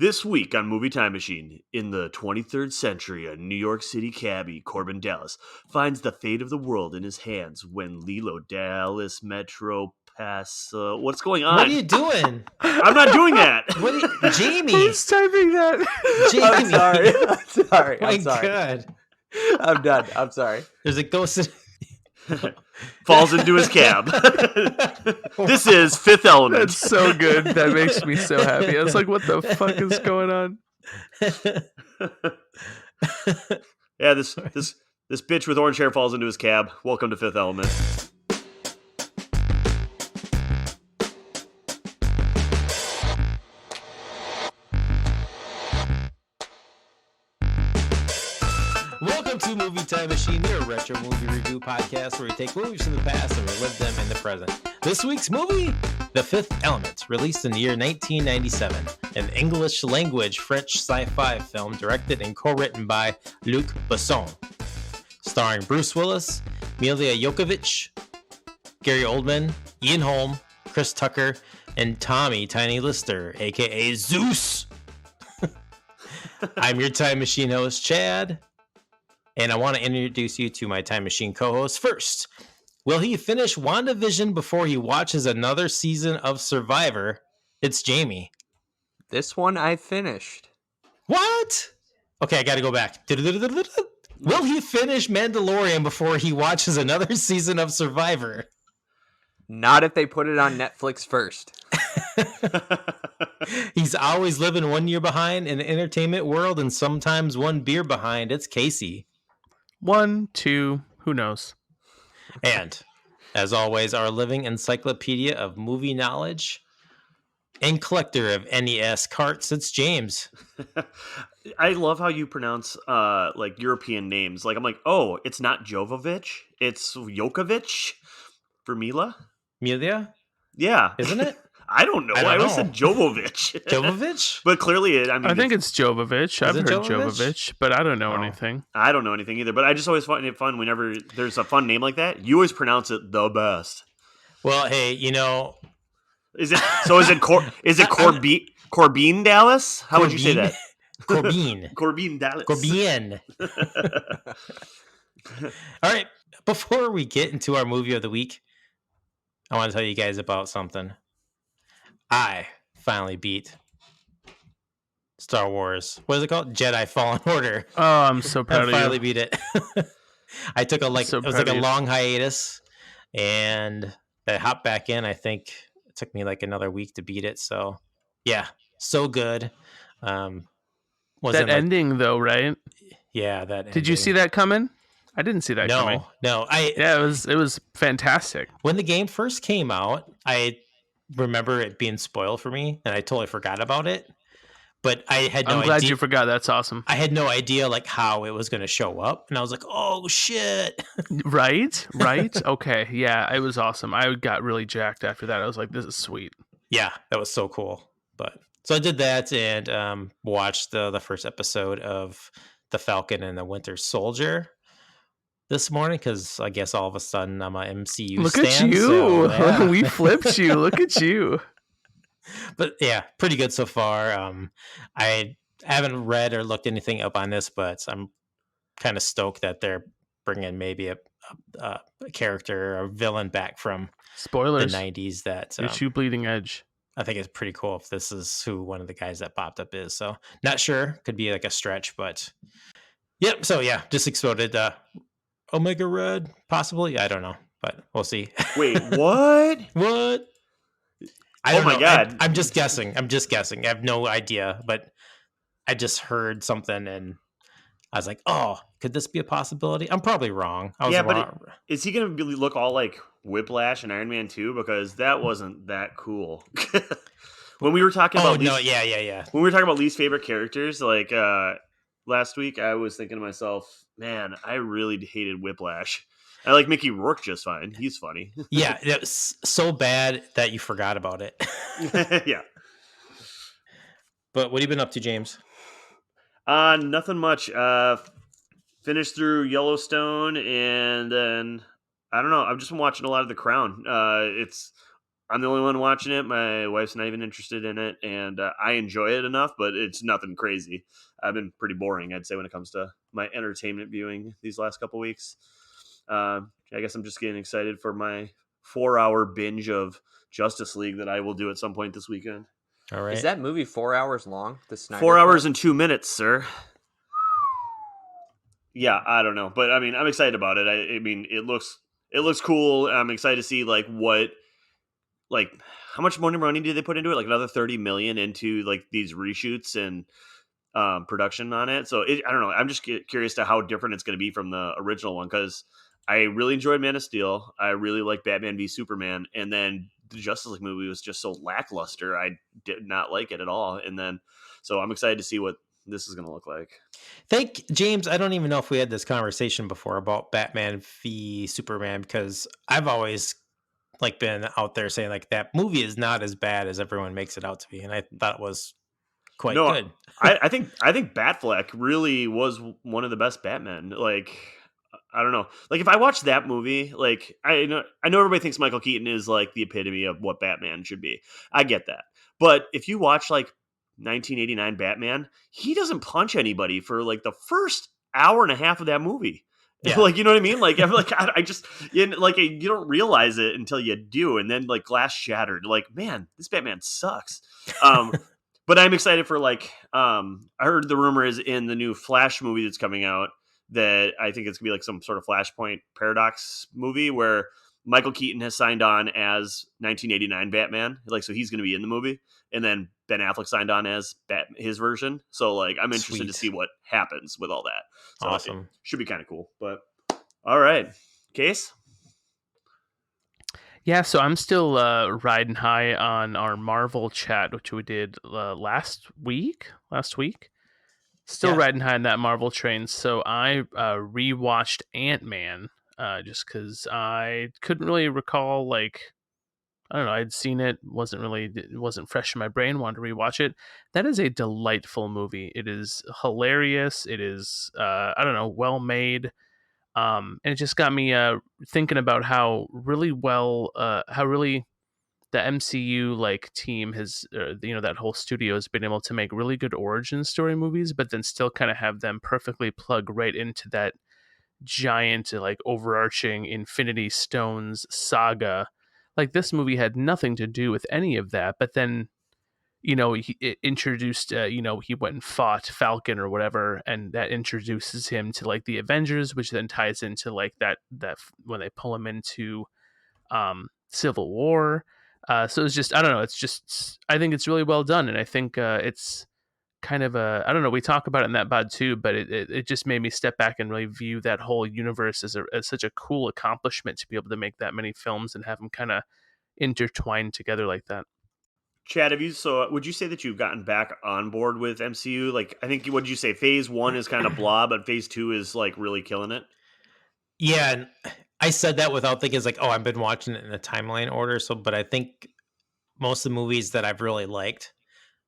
This week on Movie Time Machine, in the 23rd century, a New York City cabbie, Corbin Dallas, finds the fate of the world in his hands when Lilo Dallas Metro Pass. What's going on? What are you doing? I'm not doing that. Jamie? Who's typing that? Jamie. I'm sorry. My God. I'm done. I'm sorry. There's a ghost in... Falls into his cab. This is Fifth Element. That's so good. That makes me so happy. I was like, what the fuck is going on? Yeah, this bitch with orange hair falls into his cab. Welcome to Fifth Element. Welcome to Movie Time Machine, your retro movie review podcast where we take movies from the past and relive them in the present. This week's movie, The Fifth Element, released in the year 1997, an English-language French sci-fi film directed and co-written by Luc Besson, starring Bruce Willis, Milla Jovovich, Gary Oldman, Ian Holm, Chris Tucker, and Tommy Tiny Lister, aka Zeus. I'm your Time Machine host, Chad. And I want to introduce you to my Time Machine co-host first. Will he finish WandaVision before he watches another season of Survivor? It's Jamie. This one I finished. What? Okay, I got to go back. Will he finish Mandalorian before he watches another season of Survivor? Not if they put it on Netflix first. He's always living 1 year behind in the entertainment world and sometimes one beer behind. It's Casey. 1, 2, who knows? And, as always, our living encyclopedia of movie knowledge and collector of NES carts, it's James. I love how you pronounce like European names. Like I'm like, oh, it's not Jovovich, it's Jovovich for Milla. Milla? Yeah, Isn't it? I don't know. I always said Jovovich. Jovovich? But clearly, I think it's Jovovich. I've heard Jovovich, but I don't know anything. I don't know anything either. But I just always find it fun whenever there's a fun name like that. You always pronounce it the best. Well, hey, you know, is it Corbin Dallas? How would you say that? Corbin Dallas. Corbin. All right. Before we get into our movie of the week, I want to tell you guys about something. I finally beat Star Wars. What is it called? Jedi Fallen Order. Oh, I'm so proud of you. I finally beat it. I took a long hiatus, and I hopped back in. I think it took me like another week to beat it. So, yeah, so good. Ending though, right? Yeah, that. Did you see that coming? I didn't see that coming. No. It was fantastic. When the game first came out, I remember it being spoiled for me, and I totally forgot about it. But I had no idea. I'm glad you forgot. That's awesome. I had no idea like how it was going to show up, and I was like, "Oh shit!" Right. Okay, yeah, it was awesome. I got really jacked after that. I was like, "This is sweet." Yeah, that was so cool. But so I did that and watched the first episode of The Falcon and the Winter Soldier this morning because I guess all of a sudden I'm a MCU Look stan, at you. so, yeah. We flipped you. Look at you. But yeah, pretty good so far. I haven't read or looked anything up on this, but I'm kind of stoked that they're bringing maybe a character or villain back from Spoilers. the 90s. That issue Bleeding Edge. I think it's pretty cool if this is who one of the guys that popped up is. So not sure, could be like a stretch, but yep. So yeah, just exploded. Omega Red, possibly. I don't know, but we'll see. Wait, what? What? Oh my God. I'm just guessing. I have no idea, but I just heard something and I was like, oh, could this be a possibility? I'm probably wrong. I was wrong. But is he going to look all like Whiplash and Iron Man 2? Because that wasn't that cool. When we were talking about yeah. When we were talking about least favorite characters, like last week, I was thinking to myself, man, I really hated Whiplash. I like Mickey Rourke just fine. He's funny. Yeah, it was so bad that you forgot about it. Yeah. But what have you been up to, James? Nothing much. Finished through Yellowstone, and then I don't know. I've just been watching a lot of The Crown. I'm the only one watching it. My wife's not even interested in it, and I enjoy it enough, but it's nothing crazy. I've been pretty boring, I'd say, when it comes to my entertainment viewing these last couple weeks. I guess I'm just getting excited for my 4-hour binge of Justice League that I will do at some point this weekend. All right. Is that movie 4 hours long? The Snyder 4 hours Cut? and 2 minutes, sir. Yeah, I don't know, but I mean, I'm excited about it. I mean, it looks cool. I'm excited to see like how much more money did they put into it? Like another 30 million into like these reshoots and production on it. So I don't know. I'm just curious to how different it's going to be from the original one, because I really enjoyed Man of Steel. I really like Batman v Superman, and then the Justice League movie was just so lackluster. I did not like it at all. And then, so I'm excited to see what this is going to look like. James, I don't even know if we had this conversation before about Batman v Superman, because I've always like been out there saying like that movie is not as bad as everyone makes it out to be, and I thought it was quite good. I think Batfleck really was one of the best Batman. Like, I don't know. Like, if I watch that movie, like I know everybody thinks Michael Keaton is like the epitome of what Batman should be. I get that, but if you watch like 1989 Batman, he doesn't punch anybody for like the first hour and a half of that movie. Yeah. Like, you know what I mean? Like, I'm like, I just, like, you don't realize it until you do. And then like glass shattered, like, man, this Batman sucks. But I'm excited for like, I heard the rumor is in the new Flash movie that's coming out that I think it's gonna be like some sort of Flashpoint paradox movie where Michael Keaton has signed on as 1989 Batman. Like, so he's going to be in the movie. And then Ben Affleck signed on as his version. So like, I'm interested to see what happens with all that. So awesome. It should be kind of cool, but all right. Case? Yeah, so I'm still riding high on our Marvel chat, which we did last week. Still riding high on that Marvel train. So I rewatched Ant-Man just because I couldn't really recall, like, I don't know, I'd seen it, it wasn't fresh in my brain, wanted to rewatch it. That is a delightful movie. It is hilarious. It is, I don't know, well made. And it just got me thinking about how really the MCU like team has, that whole studio has been able to make really good origin story movies, but then still kind of have them perfectly plug right into that giant, like, overarching Infinity Stones saga. Like, this movie had nothing to do with any of that, but then, it introduced, he went and fought Falcon or whatever, and that introduces him to like the Avengers, which then ties into like that when they pull him into Civil War. So it's just, I don't know, I think it's really well done, and I think it's kind of I don't know, we talk about it in that pod too, but it just made me step back and really view that whole universe as such a cool accomplishment to be able to make that many films and have them kind of intertwined together like that. Chad, would you say that you've gotten back on board with MCU? Like, I think, what did you say? Phase 1 is kind of blah, but phase 2 is like really killing it. Yeah. And I said that without thinking, it's like, I've been watching it in a timeline order. So, but I think most of the movies that I've really liked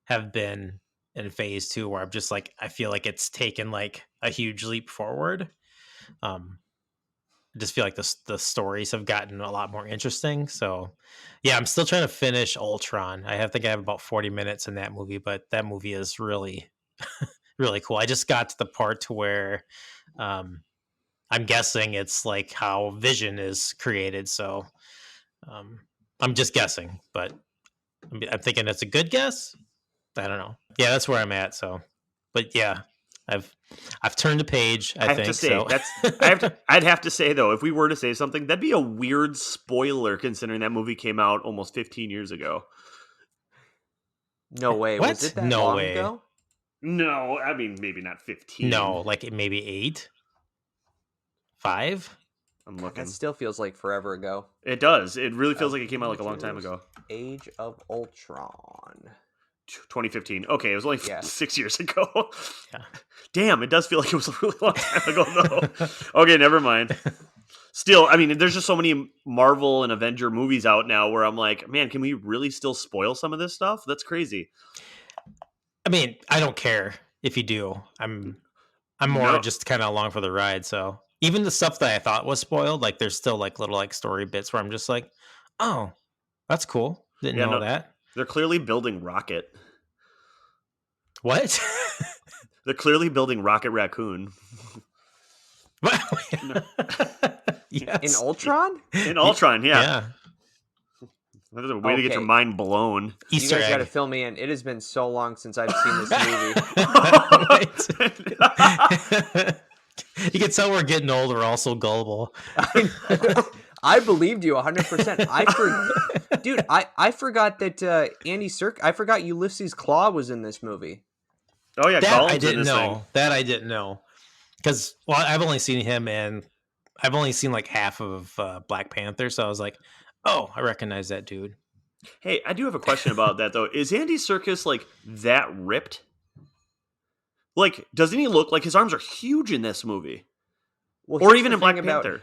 have been in phase 2, where I'm just like, I feel like it's taken like a huge leap forward. I just feel like the stories have gotten a lot more interesting. So yeah, I'm still trying to finish Ultron. I think I have about 40 minutes in that movie, but that movie is really, really cool. I just got to the part to where I'm guessing it's like how Vision is created. So I'm just guessing, but I'm thinking it's a good guess. I don't know. Yeah, that's where I'm at. So, but yeah, I've turned a page. I think have to say so. I'd have to say though, if we were to say something, that'd be a weird spoiler considering that movie came out almost 15 years ago. No way. What? Was it that No long way. ago? No, I mean maybe not 15. No, like maybe 8, 5. I'm looking. That still feels like forever ago. It does. It really feels like it came out like a long time ago. Age of Ultron. 2015. Okay, it was only 6 years ago. Yeah. Damn, it does feel like it was a really long time ago, though. Okay, never mind. Still, I mean, there's just so many Marvel and Avenger movies out now where I'm like, man, can we really still spoil some of this stuff? That's crazy. I mean, I don't care if you do. I'm more just kind of along for the ride. So even the stuff that I thought was spoiled, like there's still like little like story bits where I'm just like, oh, That's cool. Didn't Yeah, know no, that. they're clearly building Rocket. What? They're clearly building Rocket Raccoon. No. Yes. In Ultron? In Ultron, yeah. Yeah. That's a way to get your Okay. mind blown. Easter You guys got to egg. fill me in. It has been so long since I've seen this movie. You can tell we're getting old. We're also gullible. I believed you 100%. Dude, I forgot that Andy Serkis. I forgot Ulysses Claw was in this movie. Oh yeah, That Gollum's I in didn't this know. thing. That I didn't know. Because, well, I've only seen him and I've only seen like half of Black Panther. So I was like, oh, I recognize that dude. Hey, I do have a question about that though. Is Andy Serkis like that ripped? Like, doesn't he look like his arms are huge in this movie, Well, or here's even the in Black thing about- Panther?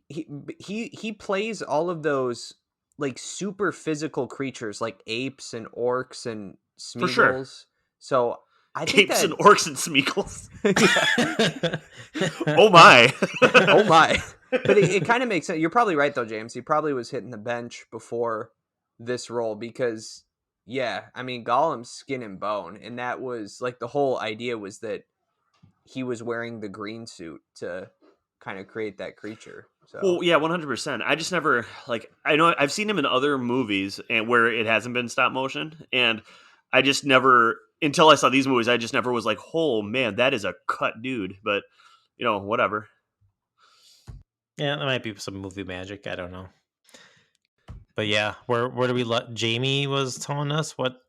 He plays all of those like super physical creatures like apes and orcs and Smeagol's. For sure. So I think Apes that and orcs and Smeagol's. Oh my! oh my. But it kind of makes sense. You're probably right though, James. He probably was hitting the bench before this role because yeah, I mean Gollum's skin and bone, and that was like the whole idea was that he was wearing the green suit to kind of create that creature. So Well, yeah, 100%. I just never like. I know I've seen him in other movies and where it hasn't been stop motion, and I just never until I saw these movies. I just never was like, "Oh man, that is a cut dude." But whatever. Yeah, that might be some movie magic. I don't know. But yeah, where do we let Jamie was telling us what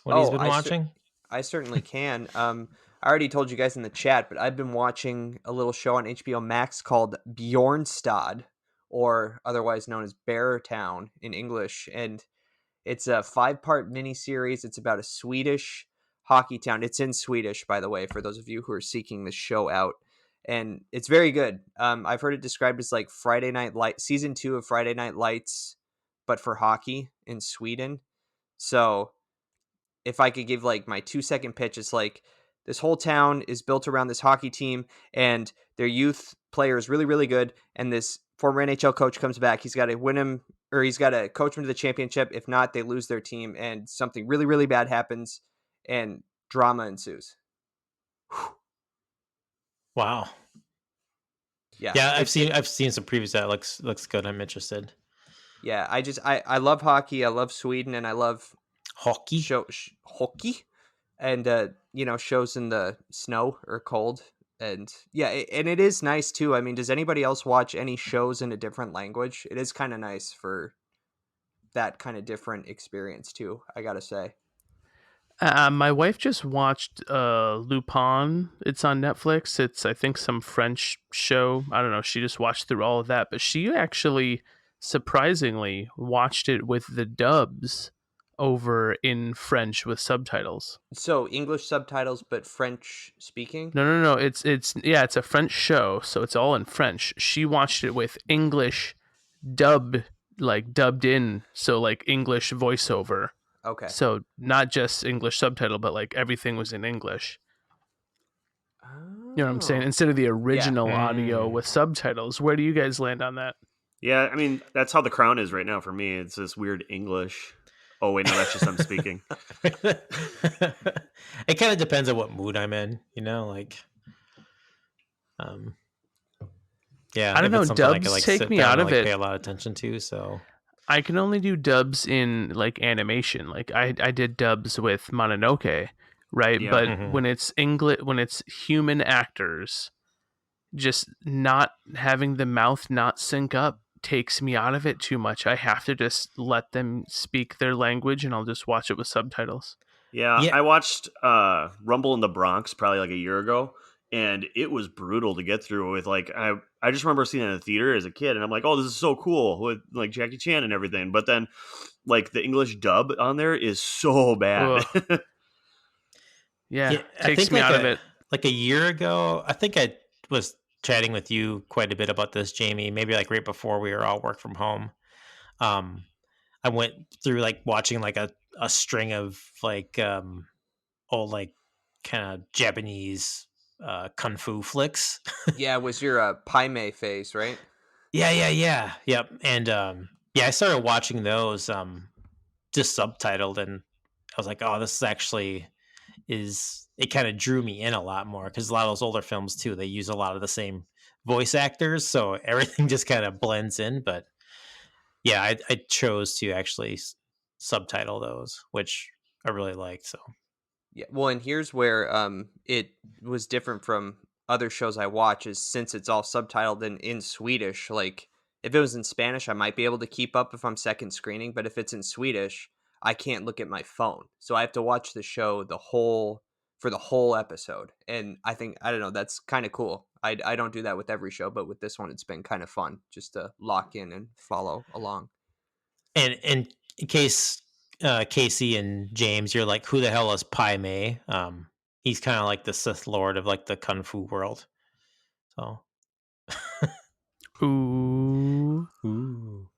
he's been watching? I certainly can. I already told you guys in the chat, but I've been watching a little show on HBO Max called Bjornstad, or otherwise known as Bear Town in English. And it's a 5-part miniseries. It's about a Swedish hockey town. It's in Swedish, by the way, for those of you who are seeking the show out. And it's very good. I've heard it described as like Friday Night Lights, season 2 of Friday Night Lights, but for hockey in Sweden. So if I could give like my 2-second pitch, it's like this whole town is built around this hockey team and their youth player is really, really good. And this former NHL coach comes back. He's got to win him, or he's got to coach him to the championship. If not, they lose their team and something really, really bad happens and drama ensues. Wow. Yeah, I've seen some previews that looks good. I'm interested. Yeah, I love hockey. I love Sweden, and I love Hockey. hockey, and shows in the snow or cold, and yeah, and it is nice too. I mean, does anybody else watch any shows in a different language? It is kind of nice for that kind of different experience too, I gotta say. My wife just watched Lupin. It's on Netflix. It's, I think, some French show. I don't know. She just watched through all of that, but she actually surprisingly watched it with the dubs over in French with subtitles. So English subtitles, but French speaking. No. It's a French show, so it's all in French. She watched it with English dubbed in, so like English voiceover. Okay. So not just English subtitle, but like everything was in English. You know what I'm saying? Instead of the original audio with subtitles. Where do you guys land on that? Yeah, I mean that's how The Crown is right now for me. It's this weird English. Oh wait, no, that's just I'm speaking. It kind of depends on what mood I'm in, like. Yeah, I don't if know. it's something Dubs I could, take sit me down out and, of it. Pay a lot of attention to. So I can only do dubs in like animation. Like I did dubs with Mononoke, right? Yeah. But when it's English, when it's human actors, just not having the mouth not sync up takes me out of it too much. I have to just let them speak their language, and I'll just watch it with subtitles. Yeah, Yeah. I watched Rumble in the Bronx probably like a year ago, and it was brutal to get through. With like, I just remember seeing it in the theater as a kid, and I'm like, oh, this is so cool with like Jackie Chan and everything. But then, like the English dub on there is so bad. Yeah, I takes think me like out of it. Like a year ago, I think I was chatting with you quite a bit about this, Jamie. Maybe like right before we were all work from home. I went through like watching like a string of like old like kind of Japanese kung fu flicks. Yeah, it was your Pai Mei phase, right? Yeah. Yep. And Yeah, I started watching those just subtitled, and I was like, oh, this is actually is it kind of drew me in a lot more because a lot of those older films too, they use a lot of the same voice actors, so everything just kind of blends in. But yeah, I chose to actually subtitle those, which I really liked. So Yeah, well, and here's where it was different from other shows I watch is since it's all subtitled in Swedish, like if it was in Spanish, I might be able to keep up if I'm second screening, but if it's in Swedish, I can't look at my phone. So I have to watch the show for the whole episode. And I don't know, that's kind of cool. I don't do that with every show, but with this one it's been kind of fun just to lock in and follow along. and in case Casey and James, you're like, who the hell is Pai Mei? He's kind of like the Sith Lord of like the kung fu world. So Ooh. ooh.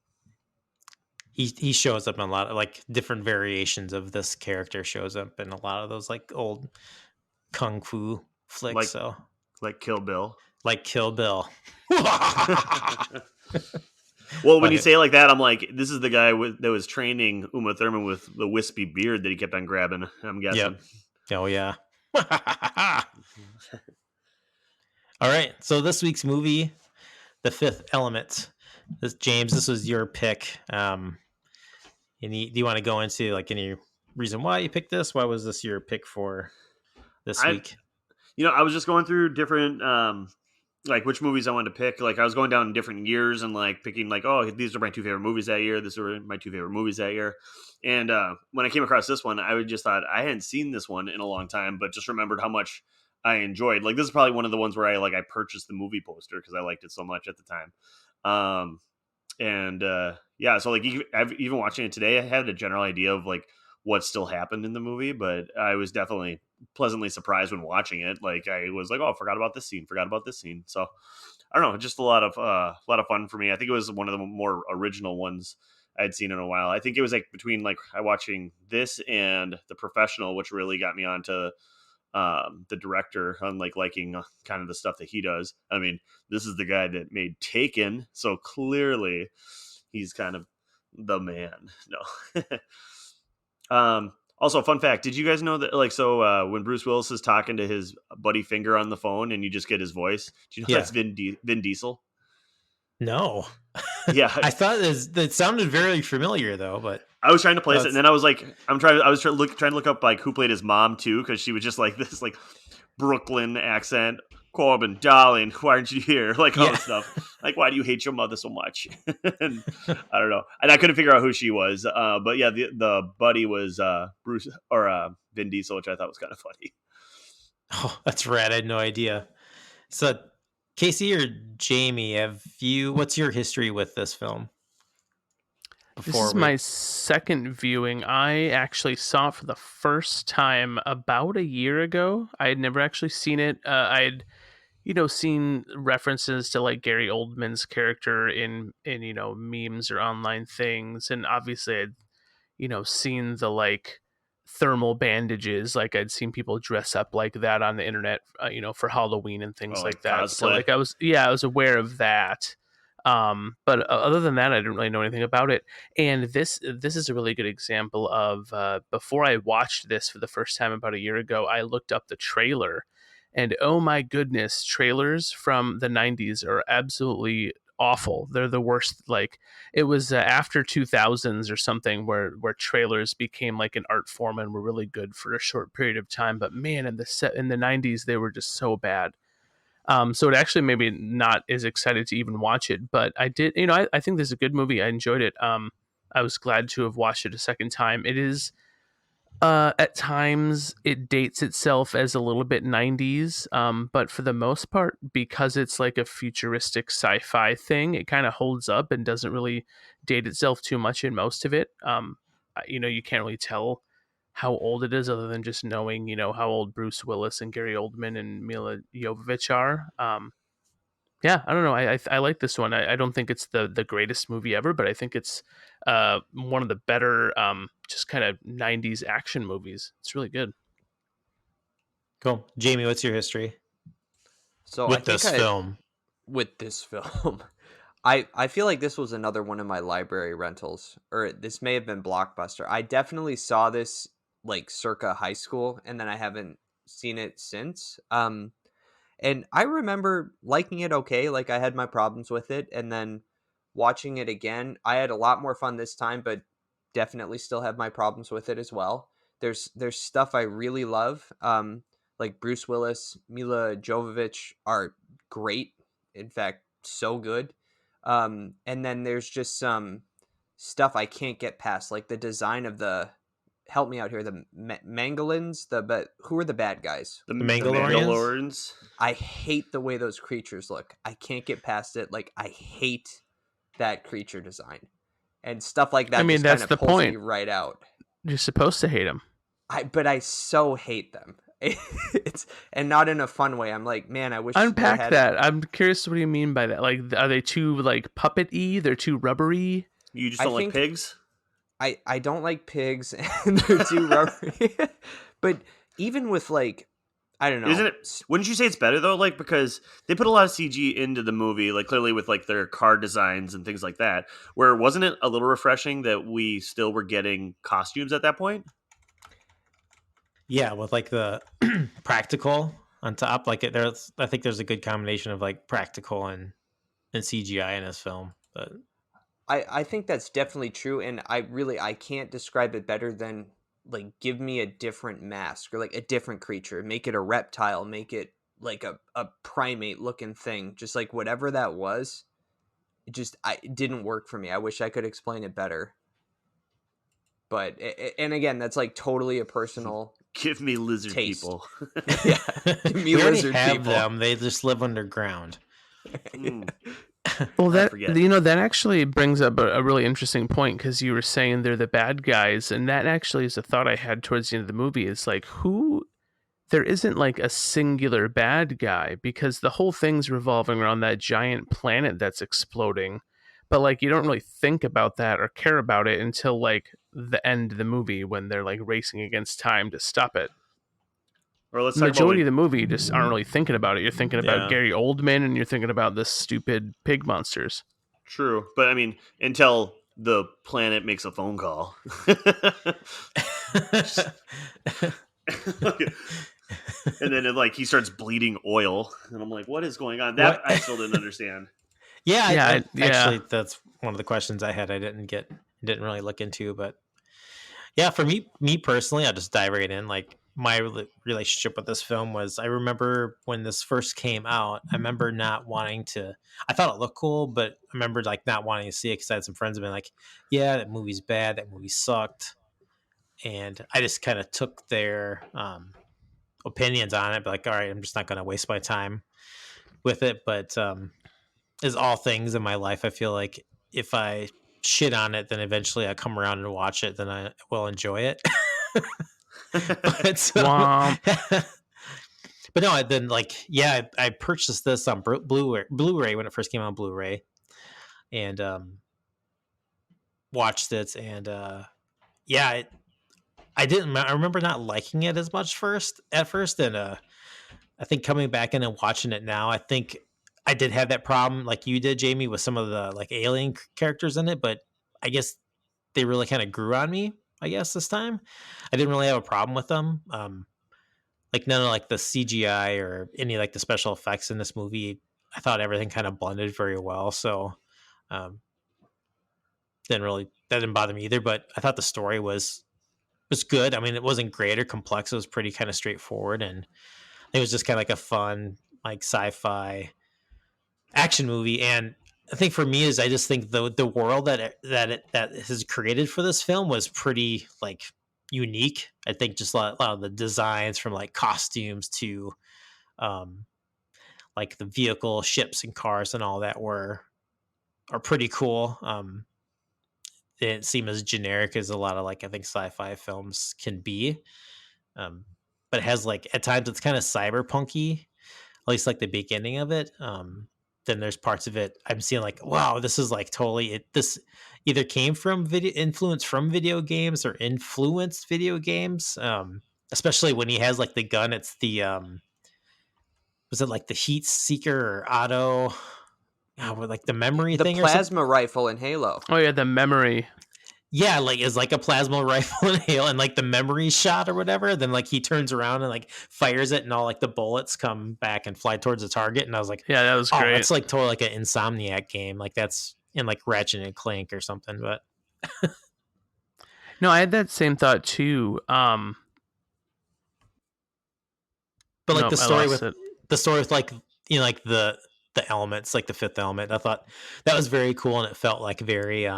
He shows up in a lot of like different variations of this character shows up in a lot of those like old kung fu flicks. like So like Kill Bill. like Kill Bill. Well, when you Okay. say it like that, I'm like, this is the guy that was training Uma Thurman with the wispy beard that he kept on grabbing. I'm guessing. Yep. Oh yeah. All right. So this week's movie, The Fifth Element. James, this was your pick. Do you want to go into like any reason why you picked this? Why was this your pick for this I, week? I was just going through different, like which movies I wanted to pick. Like I was going down in different years and like picking like, oh, these are my two favorite movies that year. These are my two favorite movies that year. And when I came across this one, I just thought I hadn't seen this one in a long time, but just remembered how much I enjoyed. Like this is probably one of the ones where I purchased the movie poster because I liked it so much at the time. And yeah, so like I've even watching it today, I had a general idea of like what still happened in the movie, but I was definitely pleasantly surprised when watching it. Like I was like, oh, forgot about this scene, forgot about this scene. So I don't know, just a lot of fun for me. I think it was one of the more original ones I'd seen in a while. I think it was like between like I watching this and The Professional, which really got me onto the director on like liking kind of the stuff that he does. I mean, this is the guy that made Taken, so clearly he's kind of the man. No. Also, fun fact: did you guys know that when Bruce Willis is talking to his buddy Finger on the phone, and you just get his voice? Do you know Yeah. that's Vin Diesel? No. Yeah, I thought it sounded very familiar though, but I was trying to place it, and then I was like, okay. I was trying to look up like who played his mom too, because she was just like this like Brooklyn accent. Corbin, darling, why aren't you here? Like all Yeah. this stuff. Like, why do you hate your mother so much? And I don't know. And I couldn't figure out who she was. But yeah, the buddy was Bruce or Vin Diesel, which I thought was kind of funny. Oh, that's rad. I had no idea. So Casey or Jamie, what's your history with this film? This is my second viewing. I actually saw it for the first time about a year ago. I had never actually seen it. I'd seen references to like Gary Oldman's character in memes or online things, and obviously I'd seen the like thermal bandages, like I'd seen people dress up like that on the internet, for Halloween and things Oh, like like that. So cosplay. like I was aware of that. But other than that, I didn't really know anything about it. And this is a really good example of before I watched this for the first time about a year ago, I looked up the trailer, and oh my goodness, trailers from the 90s are absolutely awful. They're the worst. Like it was after 2000s or something where trailers became like an art form and were really good for a short period of time. But man, in the 90s, they were just so bad. So it actually made me not as excited to even watch it, but I did. I think this is a good movie. I enjoyed it. I was glad to have watched it a second time. It is at times it dates itself as a little bit 90s, but for the most part, because it's like a futuristic sci-fi thing, it kind of holds up and doesn't really date itself too much in most of it. You can't really tell how old it is other than just knowing, how old Bruce Willis and Gary Oldman and Milla Jovovich are. Yeah, I don't know. I like this one. I don't think it's the greatest movie ever, but I think it's one of the better just kind of 90s action movies. It's really good. Cool. Jamie, what's your history So I with think this film? with this film, I feel like this was another one of my library rentals, or this may have been Blockbuster. I definitely saw this like circa high school, and then I haven't seen it since. And I remember liking it okay. Like I had my problems with it, and then watching it again, I had a lot more fun this time, but definitely still have my problems with it as well. There's stuff I really love. Like Bruce Willis, Milla Jovovich are great. In fact, so good. And then there's just some stuff I can't get past, like the design of the. Help me out here. The Mangolins, but who are the bad guys? The The Mandalorians? Mandalorians. I hate the way those creatures look. I can't get past it. Like I hate that creature design, and stuff like that. I mean, just kind that's of the pulls me point. right out. You're supposed to hate him. But I so hate them. It's and not in a fun way. I'm like, man, I wish they Unpack had- that. I'm curious. What do you mean by that? Like, are they too like puppet-y? They're too rubbery. You just I don't like think- pigs? I don't like pigs, and they're too rubbery. But even with like, I don't know. Isn't it? Wouldn't you say it's better though? Like because they put a lot of CG into the movie, like clearly with like their car designs and things like that. Where wasn't it a little refreshing that we still were getting costumes at that point? Yeah, with like the practical on top, like I think there's a good combination of like practical and CGI in this film. But I think that's definitely true, and I can't describe it better than like give me a different mask or like a different creature, make it a reptile, make it like a primate looking thing, just like whatever that was. It didn't work for me. I wish I could explain it better, but and again, that's like totally a personal. Give me lizard Taste. people. Yeah, give me we already lizard have people. them. They just live underground. Mm. Well, I that forget. that actually brings up a really interesting point because you were saying they're the bad guys, and that actually is a thought I had towards the end of the movie. Is like who there isn't like a singular bad guy because the whole thing's revolving around that giant planet that's exploding. But like you don't really think about that or care about it until like the end of the movie when they're like racing against time to stop it. Or let's The talk about majority of the movie you just aren't really thinking about it. You're thinking about Yeah. Gary Oldman and you're thinking about the stupid pig monsters. True, but I mean, until the planet makes a phone call. And then he starts bleeding oil, and I'm like, "What is going on?" That What? I still didn't understand. Yeah, Yeah, yeah. actually, that's one of the questions I had. I didn't really look into, but yeah, for me personally, I'll just dive right in. Like my relationship with this film was, I remember when this first came out, I remember not wanting to. I thought it looked cool, but I remember like not wanting to see it because I had some friends have been like, "Yeah, that movie's bad. That movie sucked," and I just kind of took their opinions on it. But like, all right, I'm just not going to waste my time with it. But as all things in my life, I feel like if I shit on it, then eventually I come around and watch it, then I will enjoy it. But, Womp. but no, then I purchased this on Blu-ray when it first came out on Blu-ray, and watched it, and I remember not liking it as much at first, and I think coming back in and watching it now, I think I did have that problem like you did, Jamie, with some of the like alien characters in it, but I guess they really kind of grew on me. I guess this time I didn't really have a problem with them. Like none of like the CGI or any like the special effects in this movie. I thought everything kind of blended very well, so that didn't bother me either. But I thought the story was good. I mean, it wasn't great or complex. It was pretty kind of straightforward, and it was just kind of like a fun like sci-fi action movie. And I think for me is I just think the world that has created for this film was pretty like unique. I think just a lot of the designs from like costumes to like the vehicle, ships and cars and all that are pretty cool. They didn't seem as generic as a lot of like I think sci-fi films can be. But it has like at times it's kind of cyberpunky, at least like the beginning of it. Then there's parts of it I'm seeing like, wow, this is like totally this either came from influence from video games or influenced video games. Especially when he has like the gun, it's the was it like the heat seeker or auto like the memory The thing or something. plasma rifle in Halo. Oh yeah, the memory. Yeah, like is like a plasma rifle in Halo, and like the memory shot or whatever. Then like he turns around and like fires it, and all like the bullets come back and fly towards the target. And I was like, Yeah, that was oh, great. that's like totally like an Insomniac game. Like that's in like Ratchet and Clank or something. But No, I had that same thought too. like Nope, the I story lost with it. like like the elements, like the fifth element. I thought that was very cool, and it felt like very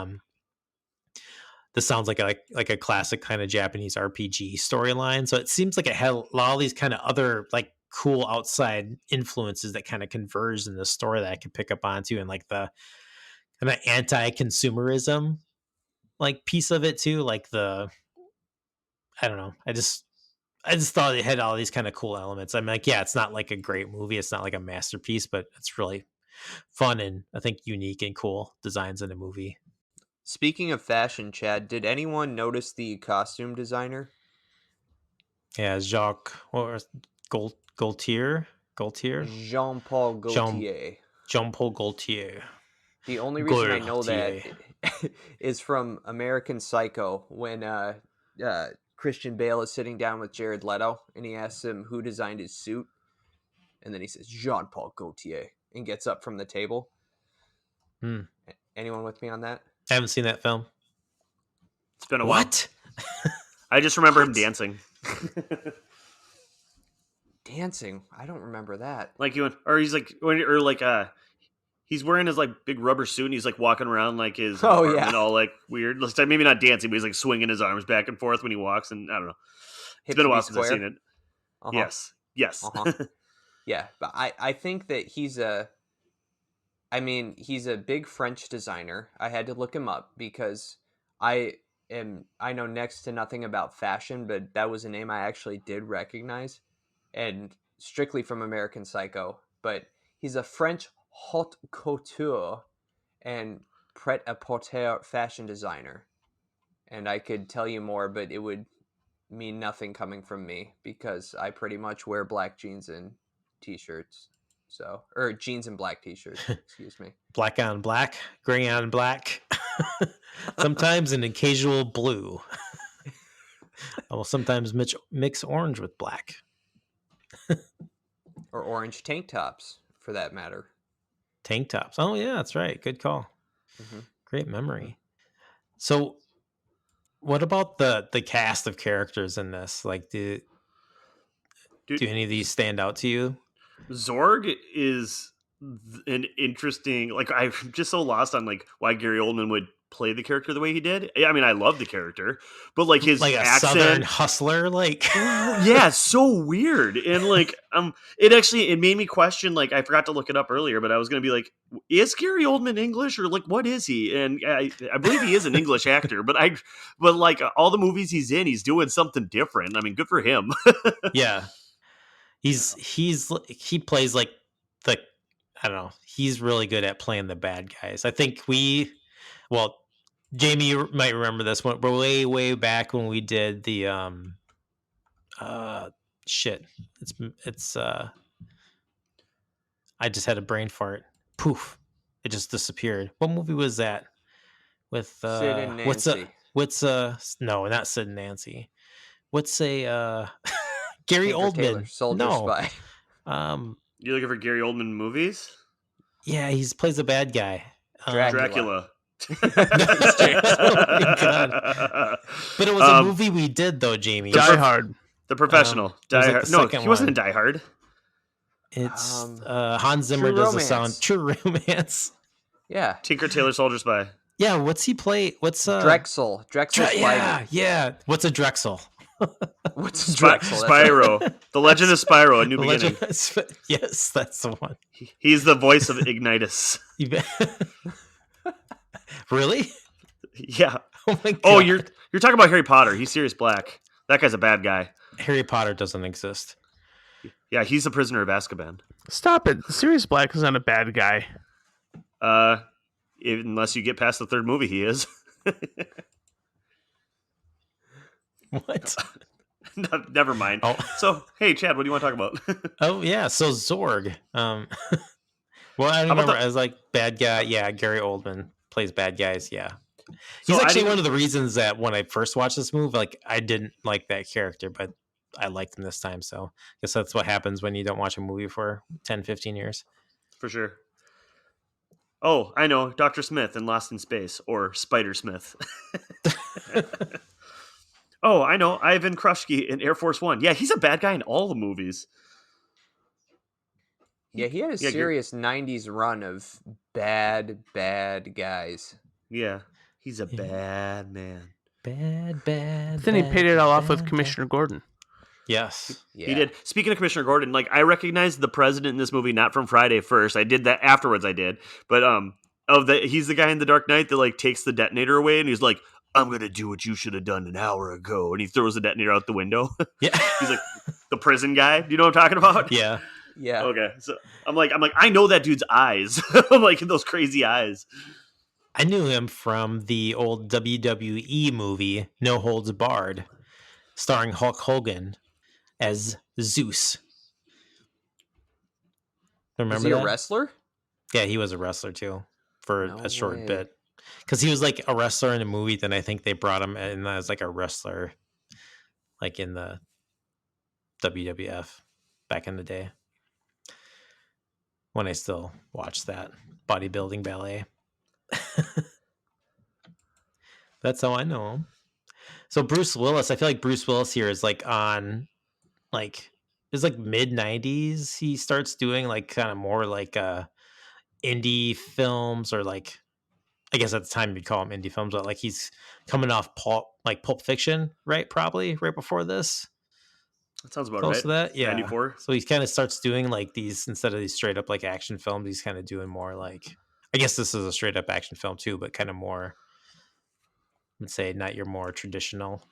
this sounds like a classic kind of Japanese RPG storyline. So it seems like it had a lot of these kind of other like cool outside influences that kind of converged in the story that I could pick up onto, and like the kind of anti-consumerism like piece of it too. Like I don't know. I just thought it had all these kind of cool elements. I'm like, yeah, it's not like a great movie. It's not like a masterpiece, but it's really fun and I think unique and cool designs in a movie. Speaking of fashion, Chad, did anyone notice the costume designer? Yeah, Jacques Gaultier. Jean-Paul Gaultier. Jean-Paul Gaultier. The only reason I know that is from American Psycho when Christian Bale is sitting down with Jared Leto and he asks him who designed his suit. And then he says, Jean-Paul Gaultier, and gets up from the table. Anyone with me on that? I haven't seen that film. It's been a while. What? I just remember him dancing. Dancing? I don't remember that. Like he went, or he's like, or like he's wearing his like big rubber suit and he's like walking around like his apartment all like weird. Maybe not dancing, but he's like swinging his arms back and forth when he walks, and I don't know. It's been a while since I've seen it. Uh-huh. Yes. Uh-huh. Yeah, but I think that he's a big French designer. I had to look him up because I know next to nothing about fashion, but that was a name I actually did recognize, and strictly from American Psycho. But he's a French haute couture and pret-a-porter fashion designer. And I could tell you more, but it would mean nothing coming from me because I pretty much wear black jeans and t-shirts. Or jeans and black t-shirts, excuse me. Black on black, gray on black. Sometimes an occasional blue. I will sometimes mix orange with black. Or orange tank tops, for that matter. Tank tops. Oh, yeah, that's right. Good call. Mm-hmm. Great memory. So what about the cast of characters in this? Like, do any of these stand out to you? Zorg is an interesting, like, I'm just so lost on like why Gary Oldman would play the character the way he did. I mean, I love the character, but like his like a accent, Southern hustler, like yeah, so weird. And like it made me question, like, I forgot to look it up earlier, but I was gonna be like, is Gary Oldman English or like what is he? And I believe he is an English actor, but like all the movies he's in, he's doing something different. I mean, good for him. Yeah. He plays like I don't know. He's really good at playing the bad guys. I think Jamie, you might remember this one, but way back when we did the it's I just had a brain fart. Poof. It just disappeared. What movie was that? With Sid and Nancy. No, not Sid and Nancy. What's a Gary Tinker Oldman? Tailor Soldier Spy. You looking for Gary Oldman movies? Yeah, he plays a bad guy. Dracula. Oh my God. But it was a movie we did though, Jamie. Die Hard. The Professional. Die Hard. No, he wasn't in Die Hard. It's Hans Zimmer does the sound. True Romance. Yeah. Tinker Tailor Soldier Spy. Yeah, what's he play? What's Drexel? Yeah. What's a Drexel? What's Drexel? Spyro. The Legend of Spyro, A New Beginning. Yes, that's the one. He's the voice of Ignitus. Really? Yeah. Oh my God. Oh, you're talking about Harry Potter. He's Sirius Black. That guy's a bad guy. Harry Potter doesn't exist. Yeah, he's the prisoner of Azkaban. Stop it. Sirius Black is not a bad guy. Unless you get past the third movie, he is. What? No, never mind. Oh. So, hey, Chad, what do you want to talk about? Oh, yeah. So Zorg. Well, I How about remember the? as like bad guy. Yeah, Gary Oldman plays bad guys. Yeah, So he's I actually didn't. one of the reasons that when I first watched this movie, like I didn't like that character, but I liked him this time. So I guess that's what happens when you don't watch a movie for 10, 15 years. For sure. Oh, I know, Dr. Smith in Lost in Space, or Spider Smith. Oh, I know, Ivan Krushke in Air Force One. Yeah, he's a bad guy in all the movies. Yeah, he had a Yeah, serious '90s run of bad guys. yeah, he's a Yeah. bad man. Bad. Then he paid it all off with Commissioner Gordon. Yes. Yeah. He did. Speaking of Commissioner Gordon, like I recognized the president in this movie not from Friday First. I did that afterwards. I did, but he's the guy in The Dark Knight that like takes the detonator away, and he's like, "I'm gonna do what you should have done an hour ago," and he throws the detonator out the window. Yeah. He's like the prison guy. Do you know what I'm talking about? Yeah. Yeah. Okay, so I'm like, I know that dude's eyes. I'm like those crazy eyes. I knew him from the old WWE movie No Holds Barred, starring Hulk Hogan as Zeus. Was Remember he a that? wrestler? Yeah, he was a wrestler too for No a short way. bit. Because he was like a wrestler in a movie, then I think they brought him in as like a wrestler, like in the WWF back in the day. When I still watched that bodybuilding ballet. That's how I know him. So Bruce Willis, I feel like Bruce Willis here is like on like it's like mid 90s. He starts doing like kind of more like indie films, or like I guess at the time you'd call them indie films, but like he's coming off Pulp Fiction, right? Probably right before this. That sounds about Close right. to that, yeah. 94. So he kind of starts doing like these, instead of these straight up like action films, he's kind of doing more like, I guess this is a straight up action film too, but kind of more, let's say, not your more traditional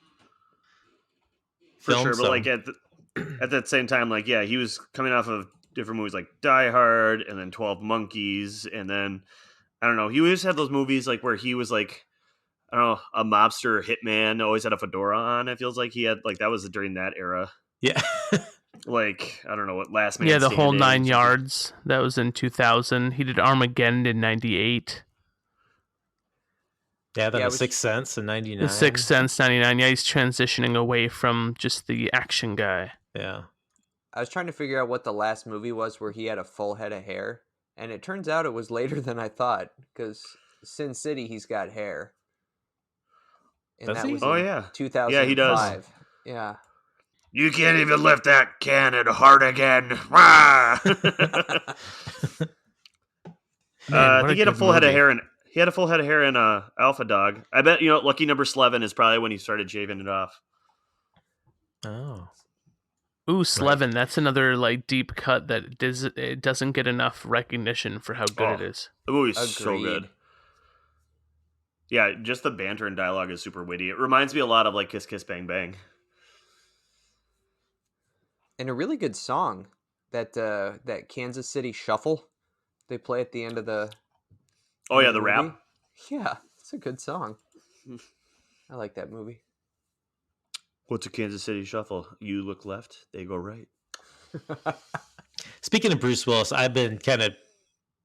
For film. sure, but So like at that same time, like yeah, he was coming off of different movies like Die Hard and then 12 Monkeys, and then I don't know, he always had those movies like where he was like, I don't know, a mobster or hitman, always had a fedora on. It feels like he had like that was during that era. yeah. Like I don't know what Last Man Yeah, the whole Standing, 9 yards. That was in 2000. He did Armageddon in 98. Yeah, then Yeah, The which- Sixth Sense in 99. The Sixth Sense 99. Yeah, he's transitioning away from just the action guy. Yeah. I was trying to figure out what the last movie was where he had a full head of hair, and it turns out it was later than I thought, because Sin City he's got hair. And Does that he? was Oh, in yeah. 2005. Yeah, he does. Yeah. You can't even lift that cannon hard again. Rah! I what think he had a good full head of movie. hair in. He had a full head of hair in Alpha Dog. I bet Lucky Number 11 is probably when he started shaving it off. Oh. Ooh, Slevin. That's another like deep cut that it doesn't get enough recognition for how good it Oh. is. The movie's so Agreed. good. Yeah, just the banter and dialogue is super witty. It reminds me a lot of like Kiss Kiss Bang Bang. And a really good song, that Kansas City Shuffle they play at the end of the Oh yeah, the the movie. rap. Yeah, it's a good song. I like that movie. What's a Kansas City Shuffle? You look left, they go right. Speaking of Bruce Willis, I've been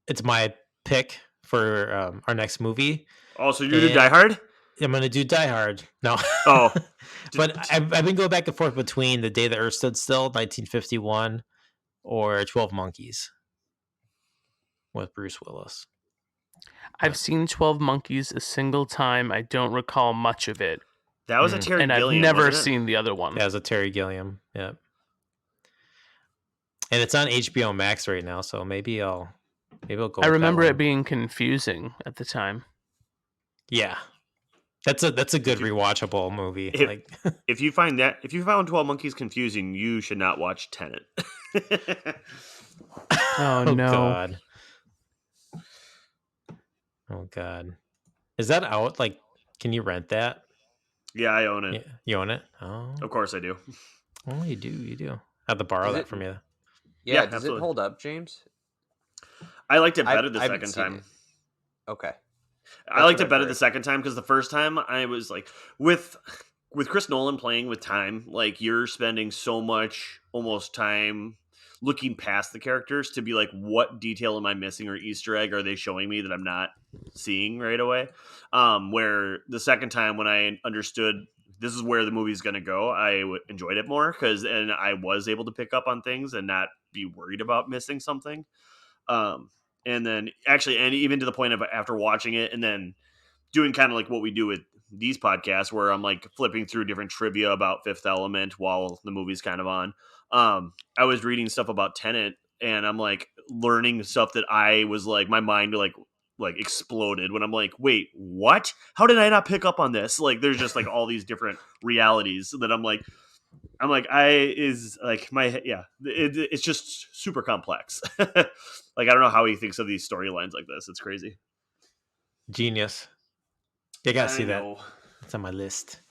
it's my pick for our next movie. Oh, so you do And- Die Hard? I'm going to do Die Hard. No. Oh. But I've been going back and forth between The Day the Earth Stood Still, 1951, or 12 Monkeys with Bruce Willis. I've seen 12 Monkeys a single time. I don't recall much of it. That was a Terry And Gilliam. I've never wasn't it? seen the other one. Yeah, it was a Terry Gilliam. Yeah. And it's on HBO Max right now, so maybe I'll go. I with that remember one. it being confusing at the time. Yeah. That's a good rewatchable movie. If- Like If you found 12 Monkeys confusing, you should not watch Tenet. Oh, oh no. god. Oh god. Is that out? Like, can you rent that? Yeah, I own it. Yeah, you own it? Oh, Of course I do. oh, you do. I have to borrow Is that it- from you. Yeah, Yeah, does absolutely. it hold up, James? I liked it I- better the I haven't second seen time. it. Okay. I liked what it better I've the heard. second time because the first time I was like with Chris Nolan playing with time, like you're spending so much almost time looking past the characters to be like, what detail am I missing or Easter egg are they showing me that I'm not seeing right away? Where the second time when I understood this is where the movie's going to go, I enjoyed it more and I was able to pick up on things and not be worried about missing something. And then actually, and even to the point of after watching it and then doing kind of like what we do with these podcasts where I'm like flipping through different trivia about Fifth Element while the movie's kind of on. I was reading stuff about Tenet and I'm like learning stuff that I was like, my mind like exploded when I'm like, wait, what? How did I not pick up on this? Like, there's just like all these different realities that it's just super complex. Like, I don't know how he thinks of these storylines like this. It's crazy. Genius. You gotta see that. It's on my list.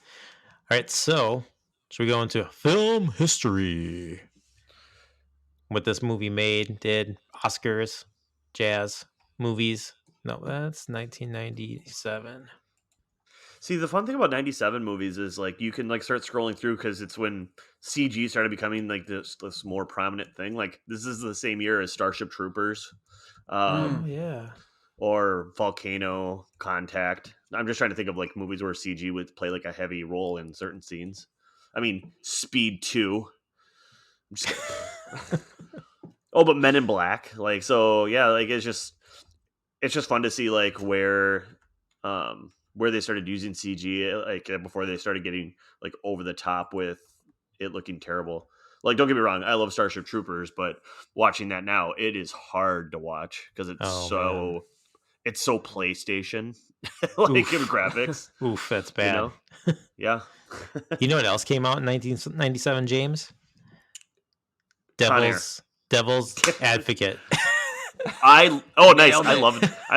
All right, so should we go into film history? What this movie did, Oscars, jazz, movies. No, that's 1997. See, the fun thing about 97 movies is like you can like start scrolling through because it's when CG started becoming like this more prominent thing. Like this is the same year as Starship Troopers. Yeah. Or Volcano, Contact. I'm just trying to think of like movies where CG would play like a heavy role in certain scenes. I mean, Speed 2. Oh, but Men in Black. Like, so yeah, like it's just fun to see like where they started using CG like before they started getting like over the top with it looking terrible. Like, don't get me wrong, I love Starship Troopers, but watching that now, it is hard to watch because it's it's so PlayStation like in graphics. Oof, that's bad. You know? Yeah. You know what else came out in 1997, James? Devil's Advocate. Nice. I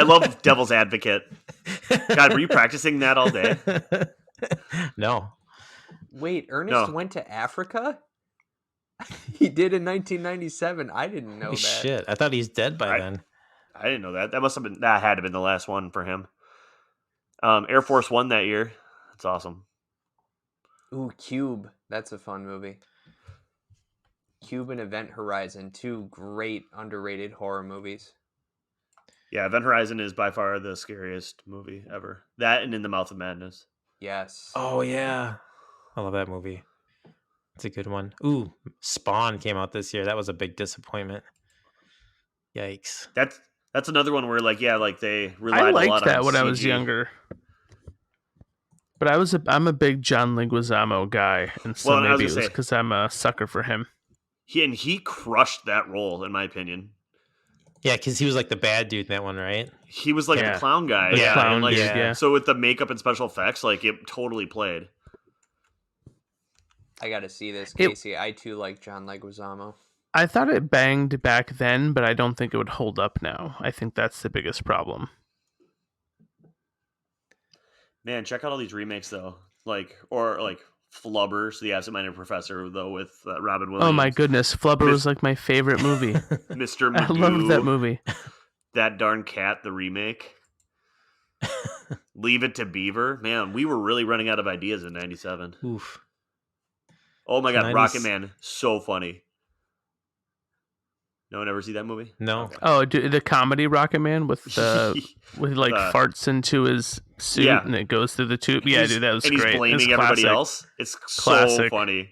love Devil's Advocate. God, were you practicing that all day? No. Wait, Ernest went to Africa? He did in 1997. I didn't know that. Shit, I thought he's dead by then. I didn't know that. That had to have been the last one for him. Air Force One that year. That's awesome. Ooh, Cube. That's a fun movie. Cube and Event Horizon, two great underrated horror movies. Yeah, Event Horizon is by far the scariest movie ever. That and In the Mouth of Madness. Yes. Oh yeah, I love that movie. It's a good one. Ooh, Spawn came out this year. That was a big disappointment. Yikes. That's another one where they relied a lot on CG. I liked that when I was younger. But I'm a big John Leguizamo guy, and so maybe it was because I'm a sucker for him. He crushed that role, in my opinion. Yeah, because he was like the bad dude in that one, right? He was like the clown guy. So with the makeup and special effects, like it totally played. I got to see this, Casey. I too like John Leguizamo. I thought it banged back then, but I don't think it would hold up now. I think that's the biggest problem. Man, check out all these remakes though, or Flubbers, the Absent-Minded Professor, though, with Robin Williams. Oh my goodness, Flubber was like my favorite movie. Mr. Magoo. I loved that movie. That Darn Cat, the remake. Leave It to Beaver. Man, we were really running out of ideas in 97. Oof. Oh my God, 90s. Rocket Man, so funny. No one ever see that movie? No. Okay. Oh, the comedy Rocket Man with farts into his suit and it goes through the tube. Yeah, dude, that was great. And he's blaming everybody else. It's classic. So funny.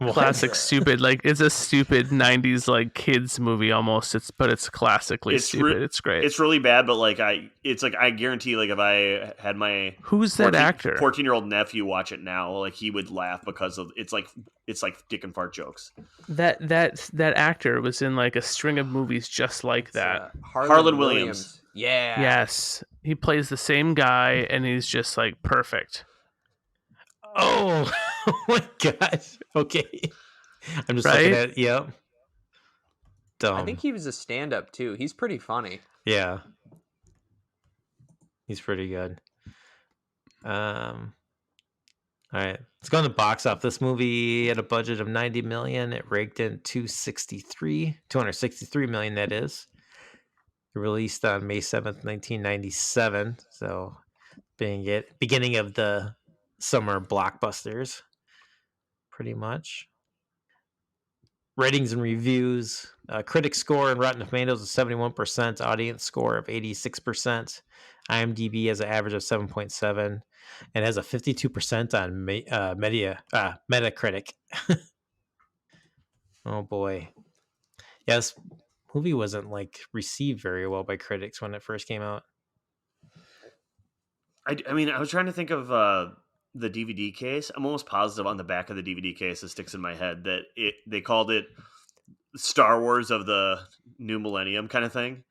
Classic stupid, it's a stupid 90s kids movie almost. It's classically stupid. It's great. It's really bad, but I guarantee if I had my who's that actor 14-year-old nephew watch it now, he would laugh because of it's like dick and fart jokes. That actor was in a string of movies just like that. Harlan Williams. Yeah. Yes, he plays the same guy, and he's just perfect. Oh my gosh. Okay. I'm just looking at it. Yep. Dumb. I think he was a stand-up too. He's pretty funny. Yeah. He's pretty good. All right. Let's go on the box office. This movie had a budget of $90 million. It raked in $263 million, that is. It released on May 7th, 1997. So beginning of the summer blockbusters, pretty much. ratings and reviews. Critic score on Rotten Tomatoes is 71%. Audience score of 86%. IMDb has an average of 7.7 and has a 52% on Metacritic. Oh boy. Yeah, this movie wasn't like received very well by critics when it first came out. I mean, I was trying to think of the DVD case. I'm almost positive on the back of the DVD case it sticks in my head that they called it Star Wars of the New Millennium kind of thing.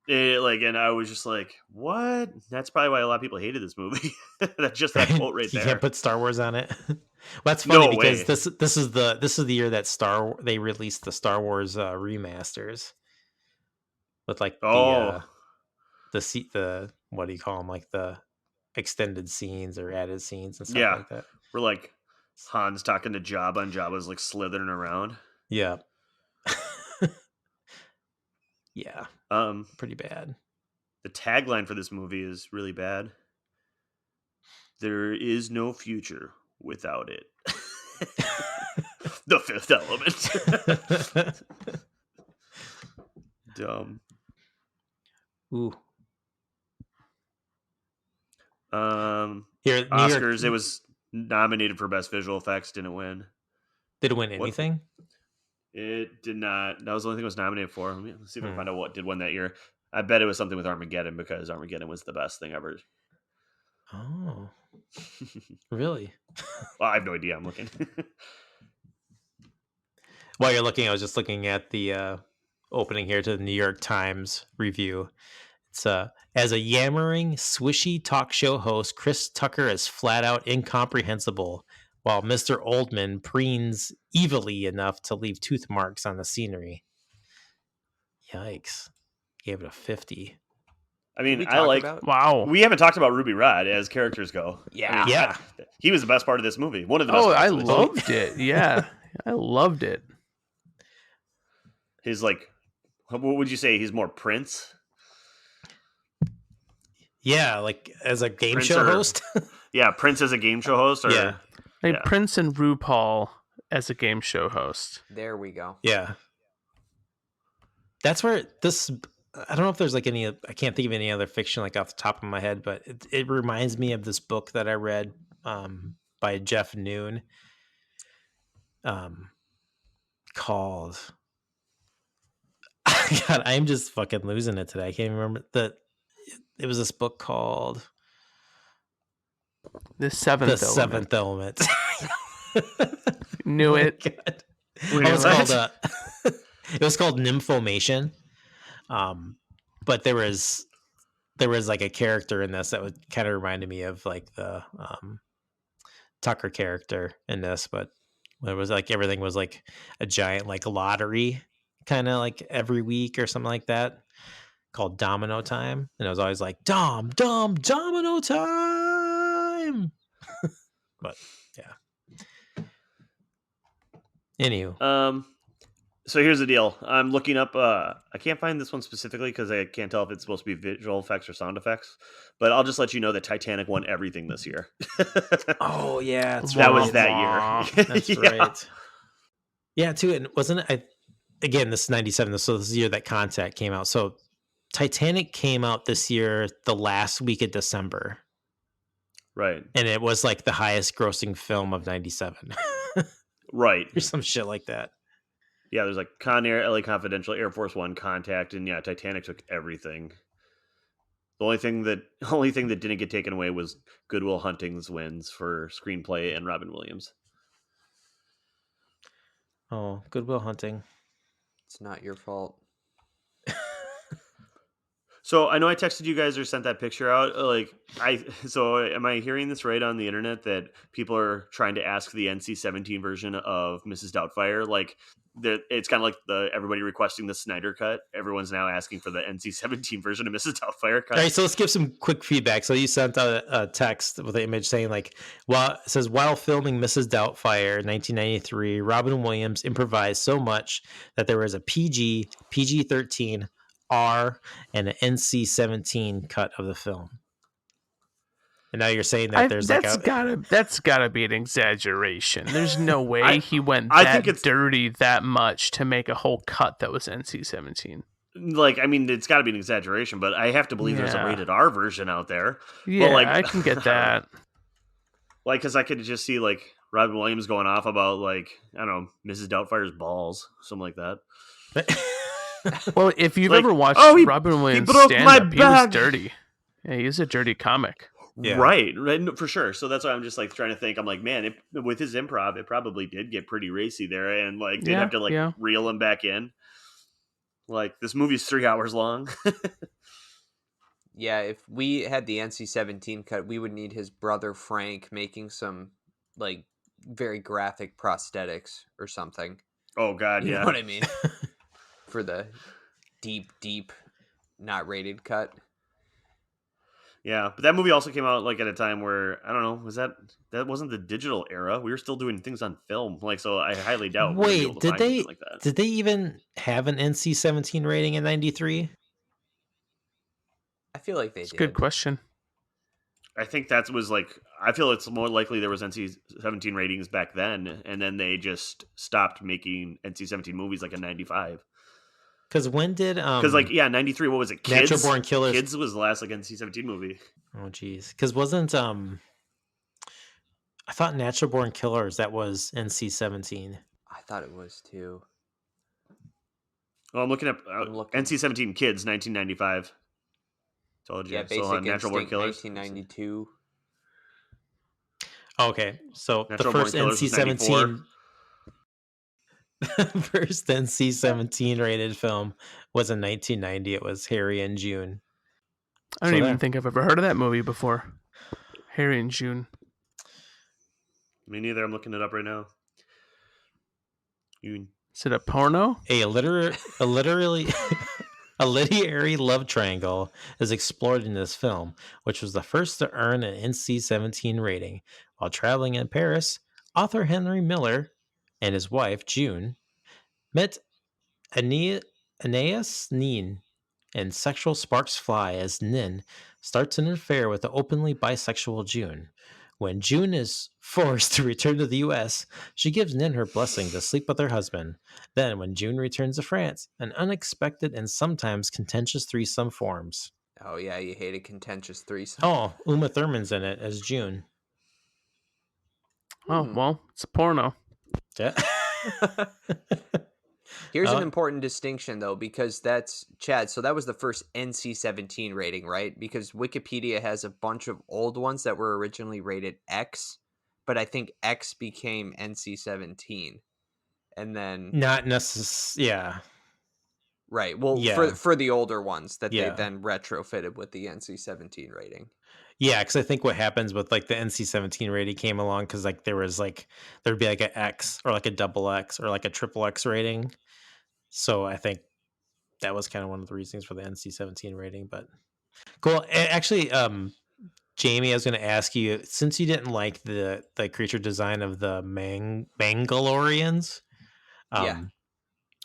And I was just like, what? That's probably why a lot of people hated this movie. That's just that quote right You there. can't put Star Wars on it. Well, that's funny No because way. this is the year that they released the Star Wars remasters with like Oh, the what do you call them, like the extended scenes or added scenes and stuff yeah. like that. We're like Han's talking to Jabba and Jabba's like slithering around. Yeah. Yeah, Um, pretty bad. the tagline for this movie is really bad. There is no future without it. The Fifth Element. Dumb. Ooh. Here, New Oscars. York, It was nominated for Best Visual Effects. Didn't win. did it win anything? It did not. That was the only thing it was nominated for. Let's see if I can find out what did win that year. I bet it was something with Armageddon because Armageddon was the best thing ever. Oh, really? Well, I have no idea. I'm looking. While you're looking, I was just looking at the opening here to the New York Times review. It's as a yammering, swishy talk show host, Chris Tucker is flat out incomprehensible, while Mr. Oldman preens evilly enough to leave tooth marks on the scenery. Yikes. Gave it a 50. I mean, we I talk like. about? Wow. We haven't talked about Ruby Rod as characters go. Yeah. Yeah. He was the best part of this movie. One of the best. Oh, parts I of this loved it. Yeah, I loved it. His like, what would you say? He's more Prince. Yeah, like as a game Prince show or- host. Yeah, Prince as a game show host. Or, Yeah. Like Yeah. Prince and RuPaul as a game show host. There we go. Yeah. That's where this, I don't know if there's like any, I can't think of any other fiction like off the top of my head, but it reminds me of this book that I read by Jeff Noon called, God, I'm just fucking losing it today. I can't even remember it was this book called The Seventh The Element. Seventh Element. Knew Oh my it. God. Wait, It was what? called it was called Nymphomation. But there was like a character in this that would kind of reminded me of like the Tucker character in this, but it was like everything was like a giant like lottery kind of like every week or something like that, called Domino Time, and it was always like Domino Time. But yeah. Anywho. So here's the deal. I'm looking up. I can't find this one specifically because I can't tell if it's supposed to be visual effects or sound effects. But I'll just let you know that Titanic won everything this year. Oh yeah, that's That right. was that year. That's Yeah. right. Yeah, too. And wasn't it? Again, this is 97. So this is the year that Contact came out. So Titanic came out this year, the last week of December, Right. and it was like the highest grossing film of 97, Right. or some shit like that. Yeah. There's like Con Air, LA Confidential, Air Force One, Contact, and yeah, Titanic took everything. The only thing that didn't get taken away was Goodwill Hunting's wins for screenplay and Robin Williams. Oh, Goodwill Hunting. It's not your fault. So I know I texted you guys or sent that picture out. So am I hearing this right on the internet that people are trying to ask the NC-17 version of Mrs. Doubtfire? Like, it's kind of like everybody requesting the Snyder cut. Everyone's now asking for the NC-17 version of Mrs. Doubtfire cut. All right, so let's give some quick feedback. So you sent out a text with an image saying like, it says while filming Mrs. Doubtfire in 1993, Robin Williams improvised so much that there was a PG, PG-13, R, and an NC-17 cut of the film. And now you're saying that there's like that's gotta be an exaggeration. There's no way he went I that think it's dirty that much to make a whole cut that was NC-17. like, I mean, it's got to be an exaggeration, but I have to believe there's a Yeah. rated R version out there. Yeah, But like, I can get I don't know. that. Like, because I could just see like Robin Williams going off about like, I don't know, Mrs. Doubtfire's balls, something like that. Well, if you've Like, ever watched "Oh, Robin Williams broke stand my up, he was back." dirty. Yeah, he was a dirty comic. Yeah. Right, no, for sure. So that's why I'm just like trying to think. I'm like, man, with his improv, it probably did get pretty racy there, and like did have to like Yeah. reel him back in. Like, this movie's 3 hours long. Yeah, if we had the NC-17 cut, we would need his brother Frank making some like very graphic prosthetics or something. Oh God, You yeah. know what I mean? For the deep, not rated cut. Yeah, but that movie also came out like at a time where, I don't know, that wasn't the digital era. We were still doing things on film, like, so I highly doubt we're gonna be able Wait, to find something like that. did they even have an NC-17 rating in 93? I feel like they It's a did. good question. I think that was like, I feel it's more likely there was NC-17 ratings back then, and then they just stopped making NC-17 movies like in 95. Because when did Because like, yeah, 93, what was it? Kids? Natural Born Killers? Kids was the last like NC-17 movie. Oh geez, because wasn't I thought Natural Born Killers that was NC-17. I thought it was too. Well, I'm looking at I'm looking. NC-17 Kids, 1995. Told you. Yeah, So Basic Natural Born Instinct, Killers. 1992. Okay, so Natural the Born first Killers was NC-17 first NC-17 rated film was in 1990. It was Harry and June. I don't So even there. think I've ever heard of that movie before. Harry and June. Me neither. I'm looking it up right now. Is it a porno? A literary love triangle is explored in this film, which was the first to earn an NC-17 rating. While traveling in Paris, author Henry Miller and his wife, June, met Aeneas Nin, and sexual sparks fly as Nin starts an affair with the openly bisexual June. When June is forced to return to the U.S., she gives Nin her blessing to sleep with her husband. Then, when June returns to France, an unexpected and sometimes contentious threesome forms. Oh yeah, you hate a contentious threesome. Oh, Uma Thurman's in it as June. Oh, well, it's a porno. Yeah. Here's an important distinction, though, because that's Chad. So that was the first NC-17 rating, right? Because Wikipedia has a bunch of old ones that were originally rated X, but I think X became NC-17, and then Not necessarily. Yeah. right. Well, Yeah. for the older ones that Yeah. they then retrofitted with the NC-17 rating. Yeah, because I think what happens with like the NC-17 rating came along because like there'd be like an X or like a double X or like a triple X rating. So I think that was kind of one of the reasons for the NC-17 rating. But cool. Actually, Jamie, I was going to ask you, since you didn't like the creature design of the Mangalorians, Yeah.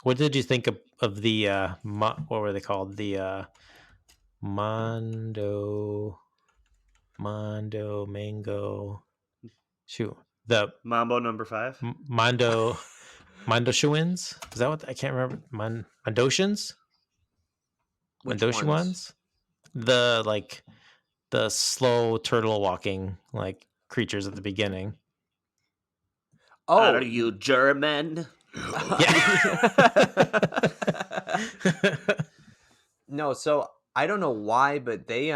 what did you think of the what were they called? The Mango. Shoot, the Mambo number 5. Mondoshuans. Is that what I can't remember? Mondoshans. Which ones? Mondoshuans. The the slow turtle walking like creatures at the beginning. Oh, Are you German? No, so I don't know why, but they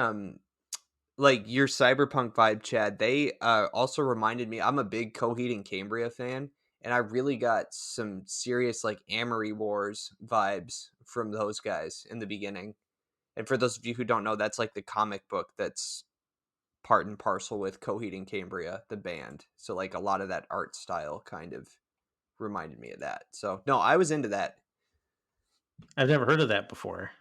like your cyberpunk vibe, Chad, they also reminded me. I'm a big Coheed and Cambria fan, and I really got some serious like Amory Wars vibes from those guys in the beginning. And for those of you who don't know, that's like the comic book that's part and parcel with Coheed and Cambria, the band. So like a lot of that art style kind of reminded me of that. So no, I was into that. I've never heard of that before.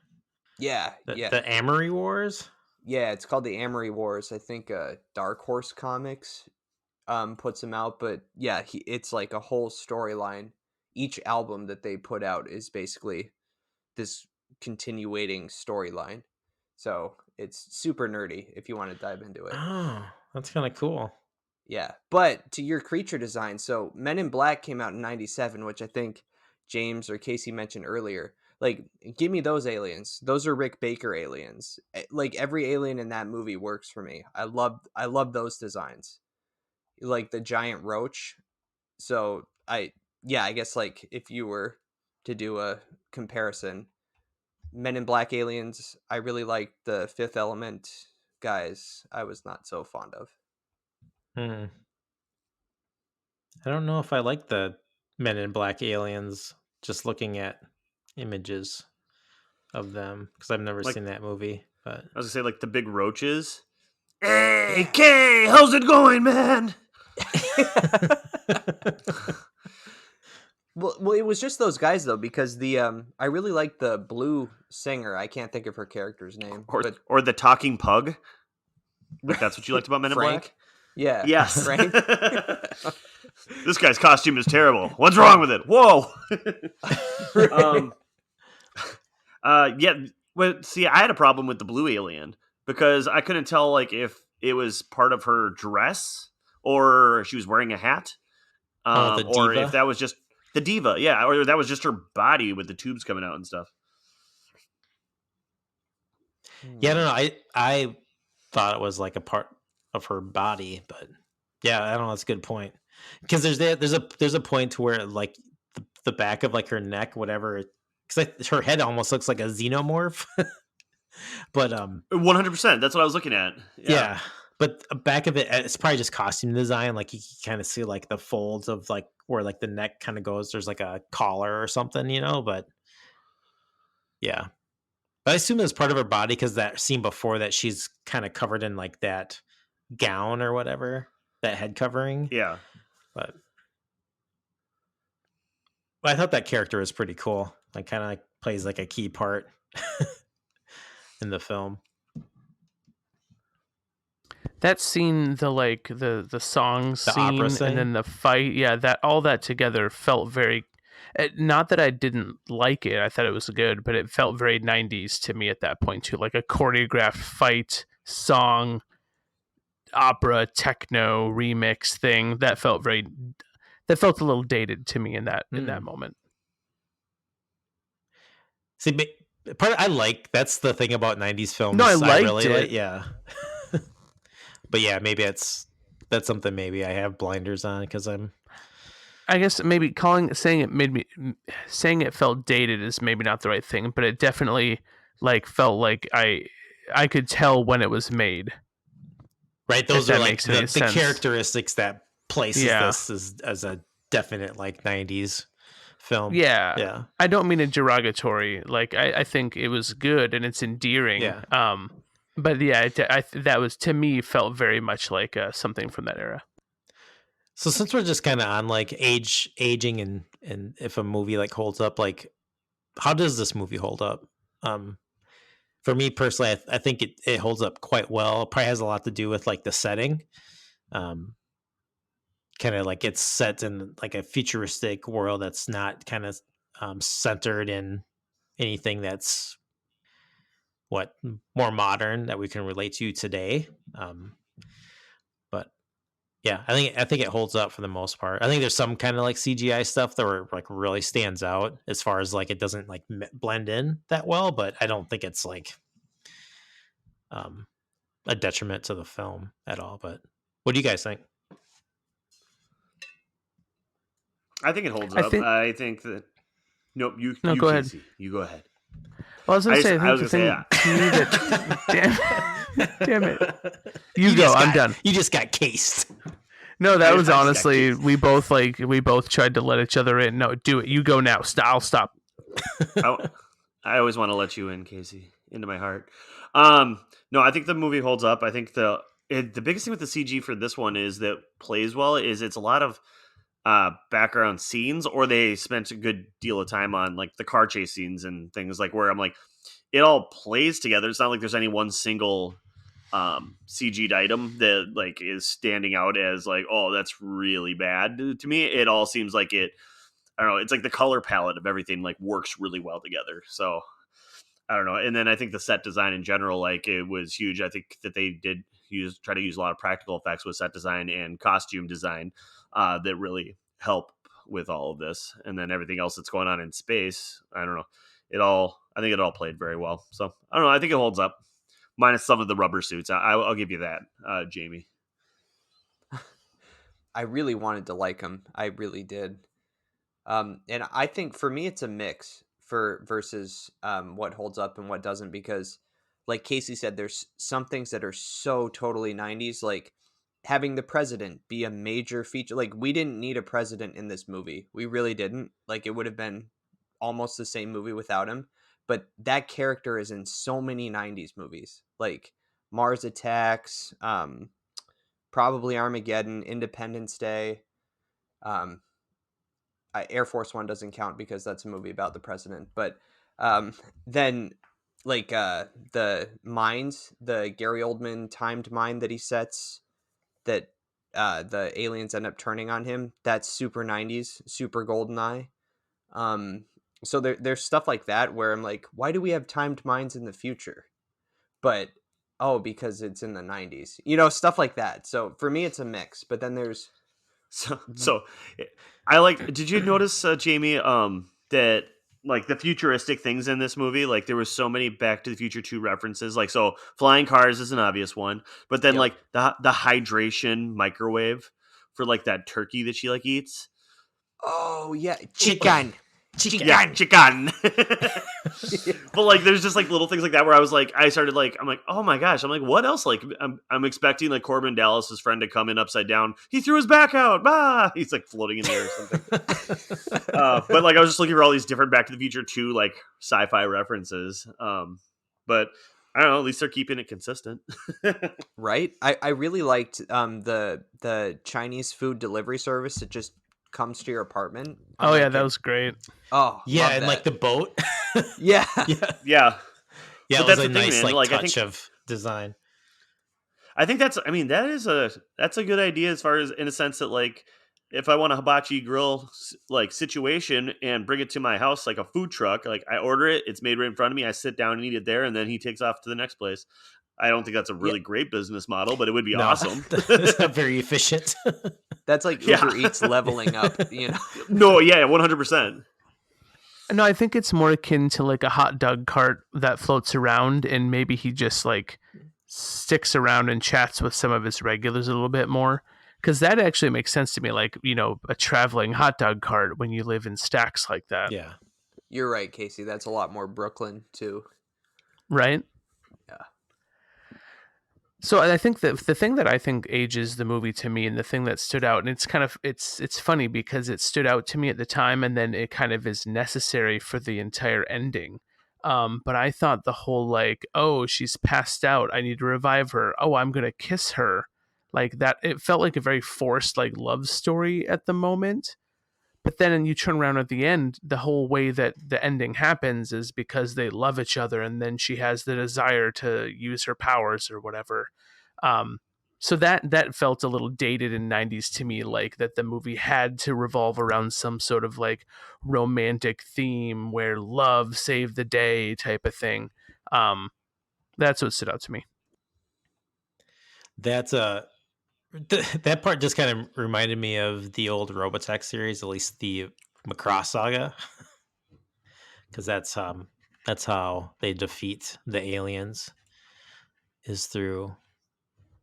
Yeah, The Amory Wars. yeah. It's called the Amory Wars. I think Dark Horse Comics puts them out, but yeah, it's like a whole storyline. Each album that they put out is basically this continuating storyline. So it's super nerdy if you want to dive into it. Oh, that's kind of cool. Yeah, but to your creature design, so Men in Black came out in '97, which I think James or Casey mentioned earlier. Like, give me those aliens. Those are Rick Baker aliens. Like every alien in that movie works for me. I love those designs. Like the giant roach. So I guess like if you were to do a comparison, Men in Black aliens, I really liked the Fifth Element guys. I was not so fond of. Hmm. I don't know if I like the Men in Black aliens. Just looking at images of them because I've never Like seen that movie. But I was gonna say, like the big roaches. Hey, Kay, how's it going, man? Well, it was just those guys though, because the I really like the blue singer. I can't think of her character's name, but Or the talking pug. Like that's what you liked about Men in Frank. Black? Yeah, Yes. Frank. This guy's costume is terrible. What's wrong with it? Whoa. Yeah. Well, see, I had a problem with the blue alien because I couldn't tell like if it was part of her dress or she was wearing a hat, the or diva? if that was just the diva. Yeah, or that was just her body with the tubes coming out and stuff. Yeah, I don't know. I thought it was like a part of her body, but yeah, I don't know. That's a good point because there's a point to where like the back of like her neck, whatever, because her head almost looks like a xenomorph. But 100%. That's what I was looking at. yeah. But back of it, it's probably just costume design. Like you can kind of see like the folds of like where like the neck kind of goes. There's like a collar or something, you know. But yeah, but I assume it's part of her body because that scene before that she's kind of covered in like that gown or whatever, that head covering. Yeah. But I thought that character was pretty cool. Like kind of like plays like a key part in the film. That scene, the song The scene, opera scene? and then the fight, yeah, that all that together felt very. Not that I didn't like it, I thought it was good, but it felt very '90s to me at that point too, like a choreographed fight, song, opera, techno remix thing. That felt a little dated to me in that moment. See, I like that's the thing about '90s films. No, I liked really it. like, yeah. But yeah, maybe that's something maybe I have blinders on because I guess maybe saying it felt dated is maybe not the right thing, but it definitely like felt like I could tell when it was made. right. Those are like the sense. characteristics that places this as a definite like '90s film. Yeah. I don't mean it derogatory. Like I think it was good and it's endearing. Yeah. But yeah, that was to me felt very much like something from that era. So since we're just kind of on like aging and if a movie like holds up, like how does this movie hold up? For me personally, I think it holds up quite well. It probably has a lot to do with like the setting. Kind of like it's set in like a futuristic world that's not kind of centered in anything that's more modern that we can relate to today. But yeah, I think it holds up for the most part. I think there's some kind of like CGI stuff that like really stands out as far as like it doesn't like blend in that well, but I don't think it's like a detriment to the film at all. But what do you guys think? I think it holds up. I think that. Nope. You go ahead. You go ahead. Well, I was going to say, I think the thing damn it. You go, I'm done. You just got cased. No, that was honestly, we both tried to let each other in. No, do it. You go now. I'll stop. I always want to let you in, Casey, into my heart. No, I think the movie holds up. I think the biggest thing with the CG for this one is that plays well is it's a lot of background scenes, or they spent a good deal of time on like the car chase scenes and things like where I'm like, it all plays together. It's not like there's any one single CG'd item that like is standing out as like, oh, that's really bad. To me, it all seems like I don't know, it's like the color palette of everything like works really well together. So I don't know. And then I think the set design in general, like it was huge. I think that they did try to use a lot of practical effects with set design and costume design that really help with all of this. And then everything else that's going on in space, I don't know. I think it all played very well. So I don't know. I think it holds up, minus some of the rubber suits. I'll give you that, Jamie. I really wanted to like him. I really did. And I think for me, it's a mix versus what holds up and what doesn't, because like Casey said, there's some things that are so totally 90s, like having the president be a major feature. Like we didn't need a president in this movie. We really didn't. Like it would have been almost the same movie without him. But that character is in so many 90s movies, like Mars Attacks, probably Armageddon, Independence Day. Air Force One doesn't count because that's a movie about the president. But then like the mines, the Gary Oldman timed mine that he sets, that the aliens end up turning on him, that's super 90s, super GoldenEye. So there's stuff like that where I'm like, why do we have timed mines in the future? But because it's in the 90s, stuff like that. So for me, it's a mix. But then there's So I like. Did you notice, Jamie, that like the futuristic things in this movie, like there was so many Back to the Future 2 references. Like, so flying cars is an obvious one, but then like the hydration microwave for like that turkey that she like eats. Oh yeah, chicken. Yeah, chicken. But like, there's just like little things like that where I'm like, oh my gosh, I'm like, what else? Like, I'm expecting like Corbin Dallas's friend to come in upside down. He threw his back out. Bah! He's like floating in the air or something. But like, I was just looking for all these different Back to the Future 2 like sci-fi references. But I don't know. At least they're keeping it consistent. Right. I really liked the Chinese food delivery service that just comes to your apartment. Oh yeah, that was great. Oh yeah, and like the boat. yeah. Yeah. It was a nice like touch of design. I think that's a good idea, as far as in a sense that like if I want a hibachi grill like situation and bring it to my house like a food truck, like I order it, it's made right in front of me, I sit down and eat it there, and then he takes off to the next place. I don't think that's a really great business model, but it would be awesome. It's not very efficient. That's like Uber Eats leveling up, No, yeah, 100%. No, I think it's more akin to like a hot dog cart that floats around, and maybe he just like sticks around and chats with some of his regulars a little bit more. Because that actually makes sense to me, like, a traveling hot dog cart when you live in stacks like that. Yeah. You're right, Casey. That's a lot more Brooklyn, too. Right? Yeah. So I think that the thing that I think ages the movie to me, and the thing that stood out, and it's funny because it stood out to me at the time, and then it kind of is necessary for the entire ending. But I thought the whole like, oh, she's passed out, I need to revive her. Oh, I'm going to kiss her. Like that, it felt like a very forced like love story at the moment. But then you turn around at the end, the whole way that the ending happens is because they love each other, and then she has the desire to use her powers or whatever. So that felt a little dated in 90s to me, like that the movie had to revolve around some sort of like romantic theme where love saved the day type of thing. That's what stood out to me. That part just kind of reminded me of the old Robotech series, at least the Macross saga, because that's how they defeat the aliens, is through.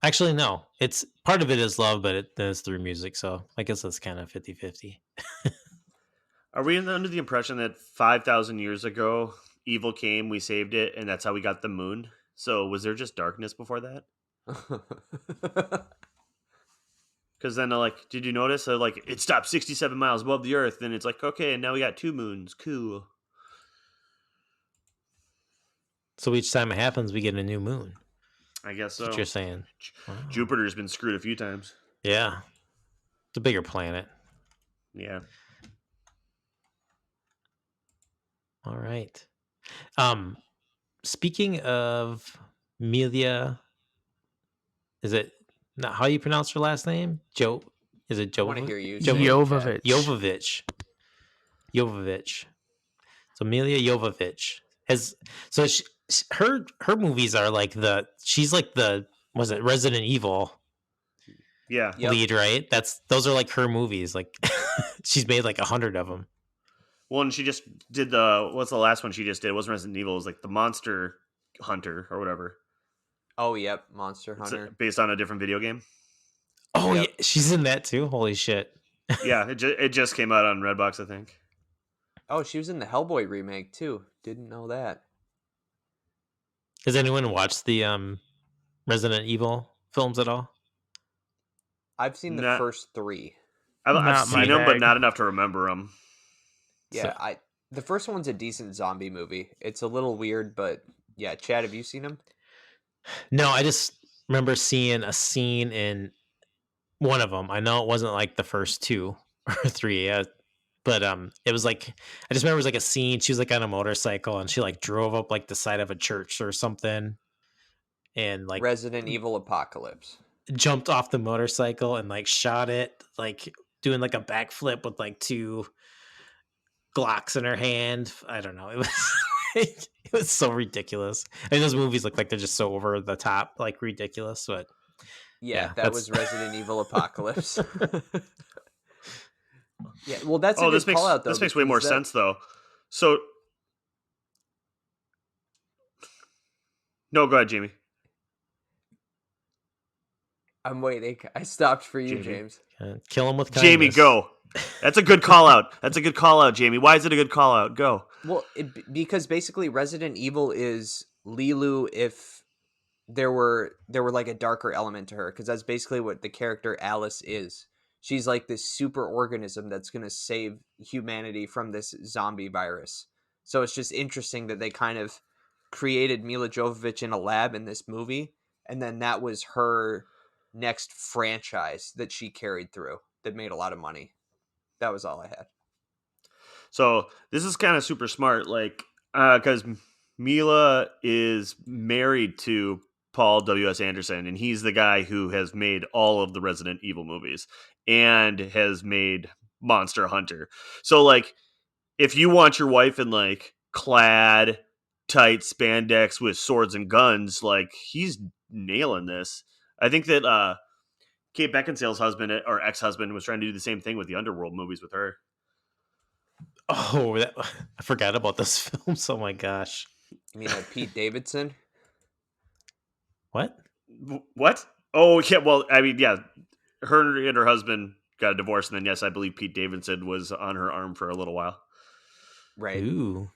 Actually, no, it's part of it is love, but it is through music. So I guess that's kind of 50-50. Are we under the impression that 5,000 years ago, evil came, we saved it, and that's how we got the moon? So was there just darkness before that? Because then, like, did you notice? Like, it stopped 67 miles above the Earth, and it's like, okay, and now we got 2 moons. Cool. So each time it happens, we get a new moon. I guess so. That's what you're saying. Wow. Jupiter's been screwed a few times. Yeah. It's a bigger planet. Yeah. All right. Speaking of Milla, is it not how you pronounce her last name? Is it Joe? I want to hear you. Jovovich. Jovovich. So Milla Jovovich Has so her movies are like she's like the was it Resident Evil Yeah. Yep. lead, right? Those are like her movies. Like she's made like 100 of them. Well, and she just did what's the last one she just did? It wasn't Resident Evil. It was like the Monster Hunter or whatever. Oh, yep. Monster It's Hunter. based on a different video game. Oh Yep. yeah, she's in that too. Holy shit! Yeah, it just came out on Redbox, I think. Oh, she was in the Hellboy remake too. Didn't know that. Has anyone watched the Resident Evil films at all? I've seen the Not, first 3. I've Not my seen them, but bag. not enough to remember them. Yeah, the first one's a decent zombie movie. It's a little weird, but yeah. Chad, have you seen them? No, I just remember seeing a scene in one of them. I know it wasn't like the first 2 or 3, but it was like I just remember it was like a scene. She was like on a motorcycle and she like drove up like the side of a church or something, and like Resident Evil Apocalypse. jumped off the motorcycle and like shot it, like doing like a backflip with like 2 Glocks in her hand. I don't know. It was it was so ridiculous. I mean, those movies look like they're just so over the top, like ridiculous. But Yeah, Yeah, that was Resident Evil Apocalypse. Yeah, well, that's a This good makes call out though. this makes way because more sense though. So, no, go ahead, Jamie. I'm waiting. I stopped for you, Jamie. James. kill him with kindness. Jamie, go. That's a good call out. That's a good call out, Jamie. Why is it a good call out? Go. Well, because basically Resident Evil is Lilu if there were like a darker element to her, because that's basically what the character Alice is. She's like this super organism that's going to save humanity from this zombie virus. So it's just interesting that they kind of created Milla Jovovich in a lab in this movie, and then that was her next franchise that she carried through that made a lot of money. That was all I had. So this is kind of super smart, like, because Mila is married to Paul W.S. Anderson, and he's the guy who has made all of the Resident Evil movies and has made Monster Hunter. So, like, if you want your wife in, like, clad, tight spandex with swords and guns, like, he's nailing this. I think that Kate Beckinsale's husband, or ex-husband, was trying to do the same thing with the Underworld movies with her. Oh, I forgot about those films. Oh my gosh. You mean Pete Davidson? What? What? Oh, yeah. Well, I mean, yeah. Her and her husband got a divorce, and then, yes, I believe Pete Davidson was on her arm for a little while. Right. Ooh.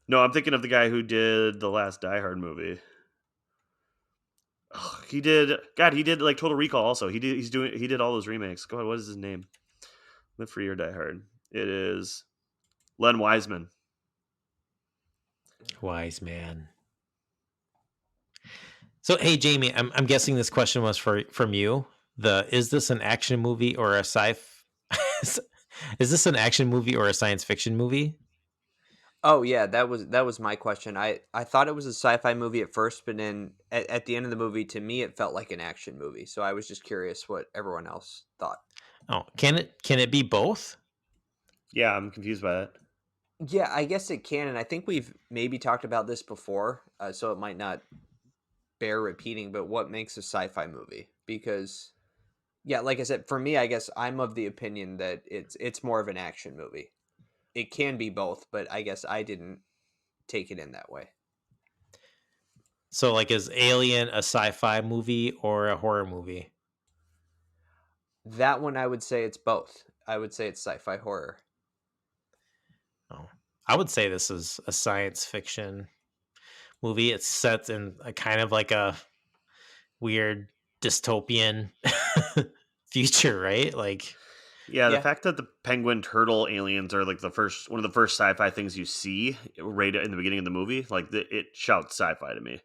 No, I'm thinking of the guy who did the last Die Hard movie. Oh, he did like Total Recall also. He did all those remakes. God, what is his name? Live Free or Die Hard. It is Len Wiseman. Wise man. So, hey, Jamie, I'm guessing this question was from you. Is this an action movie or a is this an action movie or a science fiction movie? Oh yeah, that was my question. I thought it was a sci-fi movie at first, but then at the end of the movie, to me, it felt like an action movie. So I was just curious what everyone else thought. Oh, can it be both? Yeah, I'm confused by that. Yeah, I guess it can, and I think we've maybe talked about this before, so it might not bear repeating. But what makes a sci-fi movie? Because yeah, like I said, for me, I guess I'm of the opinion that it's more of an action movie. It can be both, but I guess I didn't take it in that way. So, like, is Alien a sci-fi movie or a horror movie? That one, I would say it's both. I would say it's sci-fi horror. Oh, I would say this is a science fiction movie. It's set in a kind of like a weird dystopian future, right? Like, Yeah, the Yeah. fact that the penguin turtle aliens are like one of the first sci-fi things you see right in the beginning of the movie, like it shouts sci-fi to me.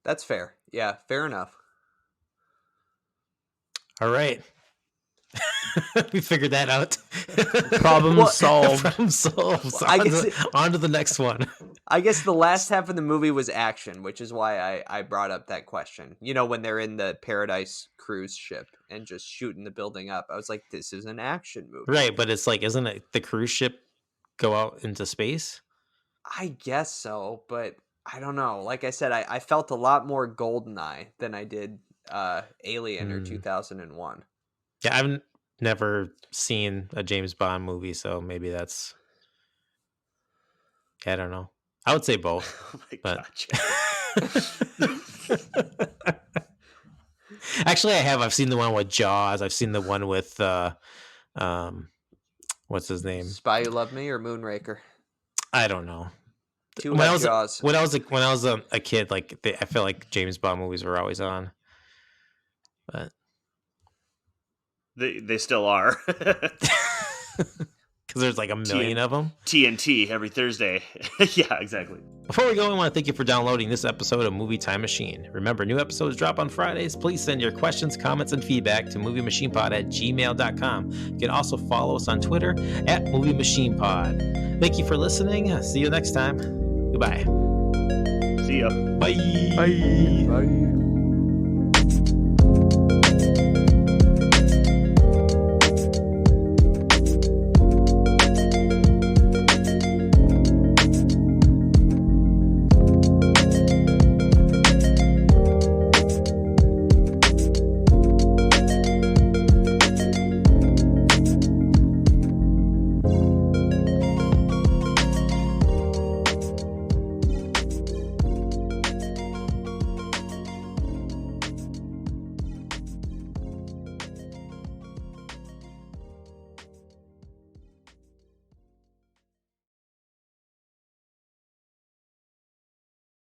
That's fair. Yeah, fair enough. all right. We figured that out. Problem Well, solved. Problem solved. Well, I guess On to the next one. I guess the last half of the movie was action, which is why I brought up that question. You know, when they're in the Paradise cruise ship and just shooting the building up, I was like, this is an action movie. Right, but it's like, isn't it the cruise ship go out into space? I guess so, but I don't know. Like I said, I felt a lot more GoldenEye than I did Alien or 2001. Yeah, I've never seen a James Bond movie, so maybe that's. I don't know. I would say both. Oh my but... god. Actually, I have. I've seen the one with Jaws. I've seen the one with what's his name? Spy Who Loved Me or Moonraker? I don't know. When I was a kid, like I feel like James Bond movies were always on. But they still are. Because there's like a million of them. TNT every Thursday. Yeah, exactly. Before we go, I want to thank you for downloading this episode of Movie Time Machine. Remember, new episodes drop on Fridays. Please send your questions, comments, and feedback to moviemachinepod@gmail.com. You can also follow us on Twitter @moviemachinepod. Thank you for listening. See you next time. Goodbye. See ya. Bye. Bye.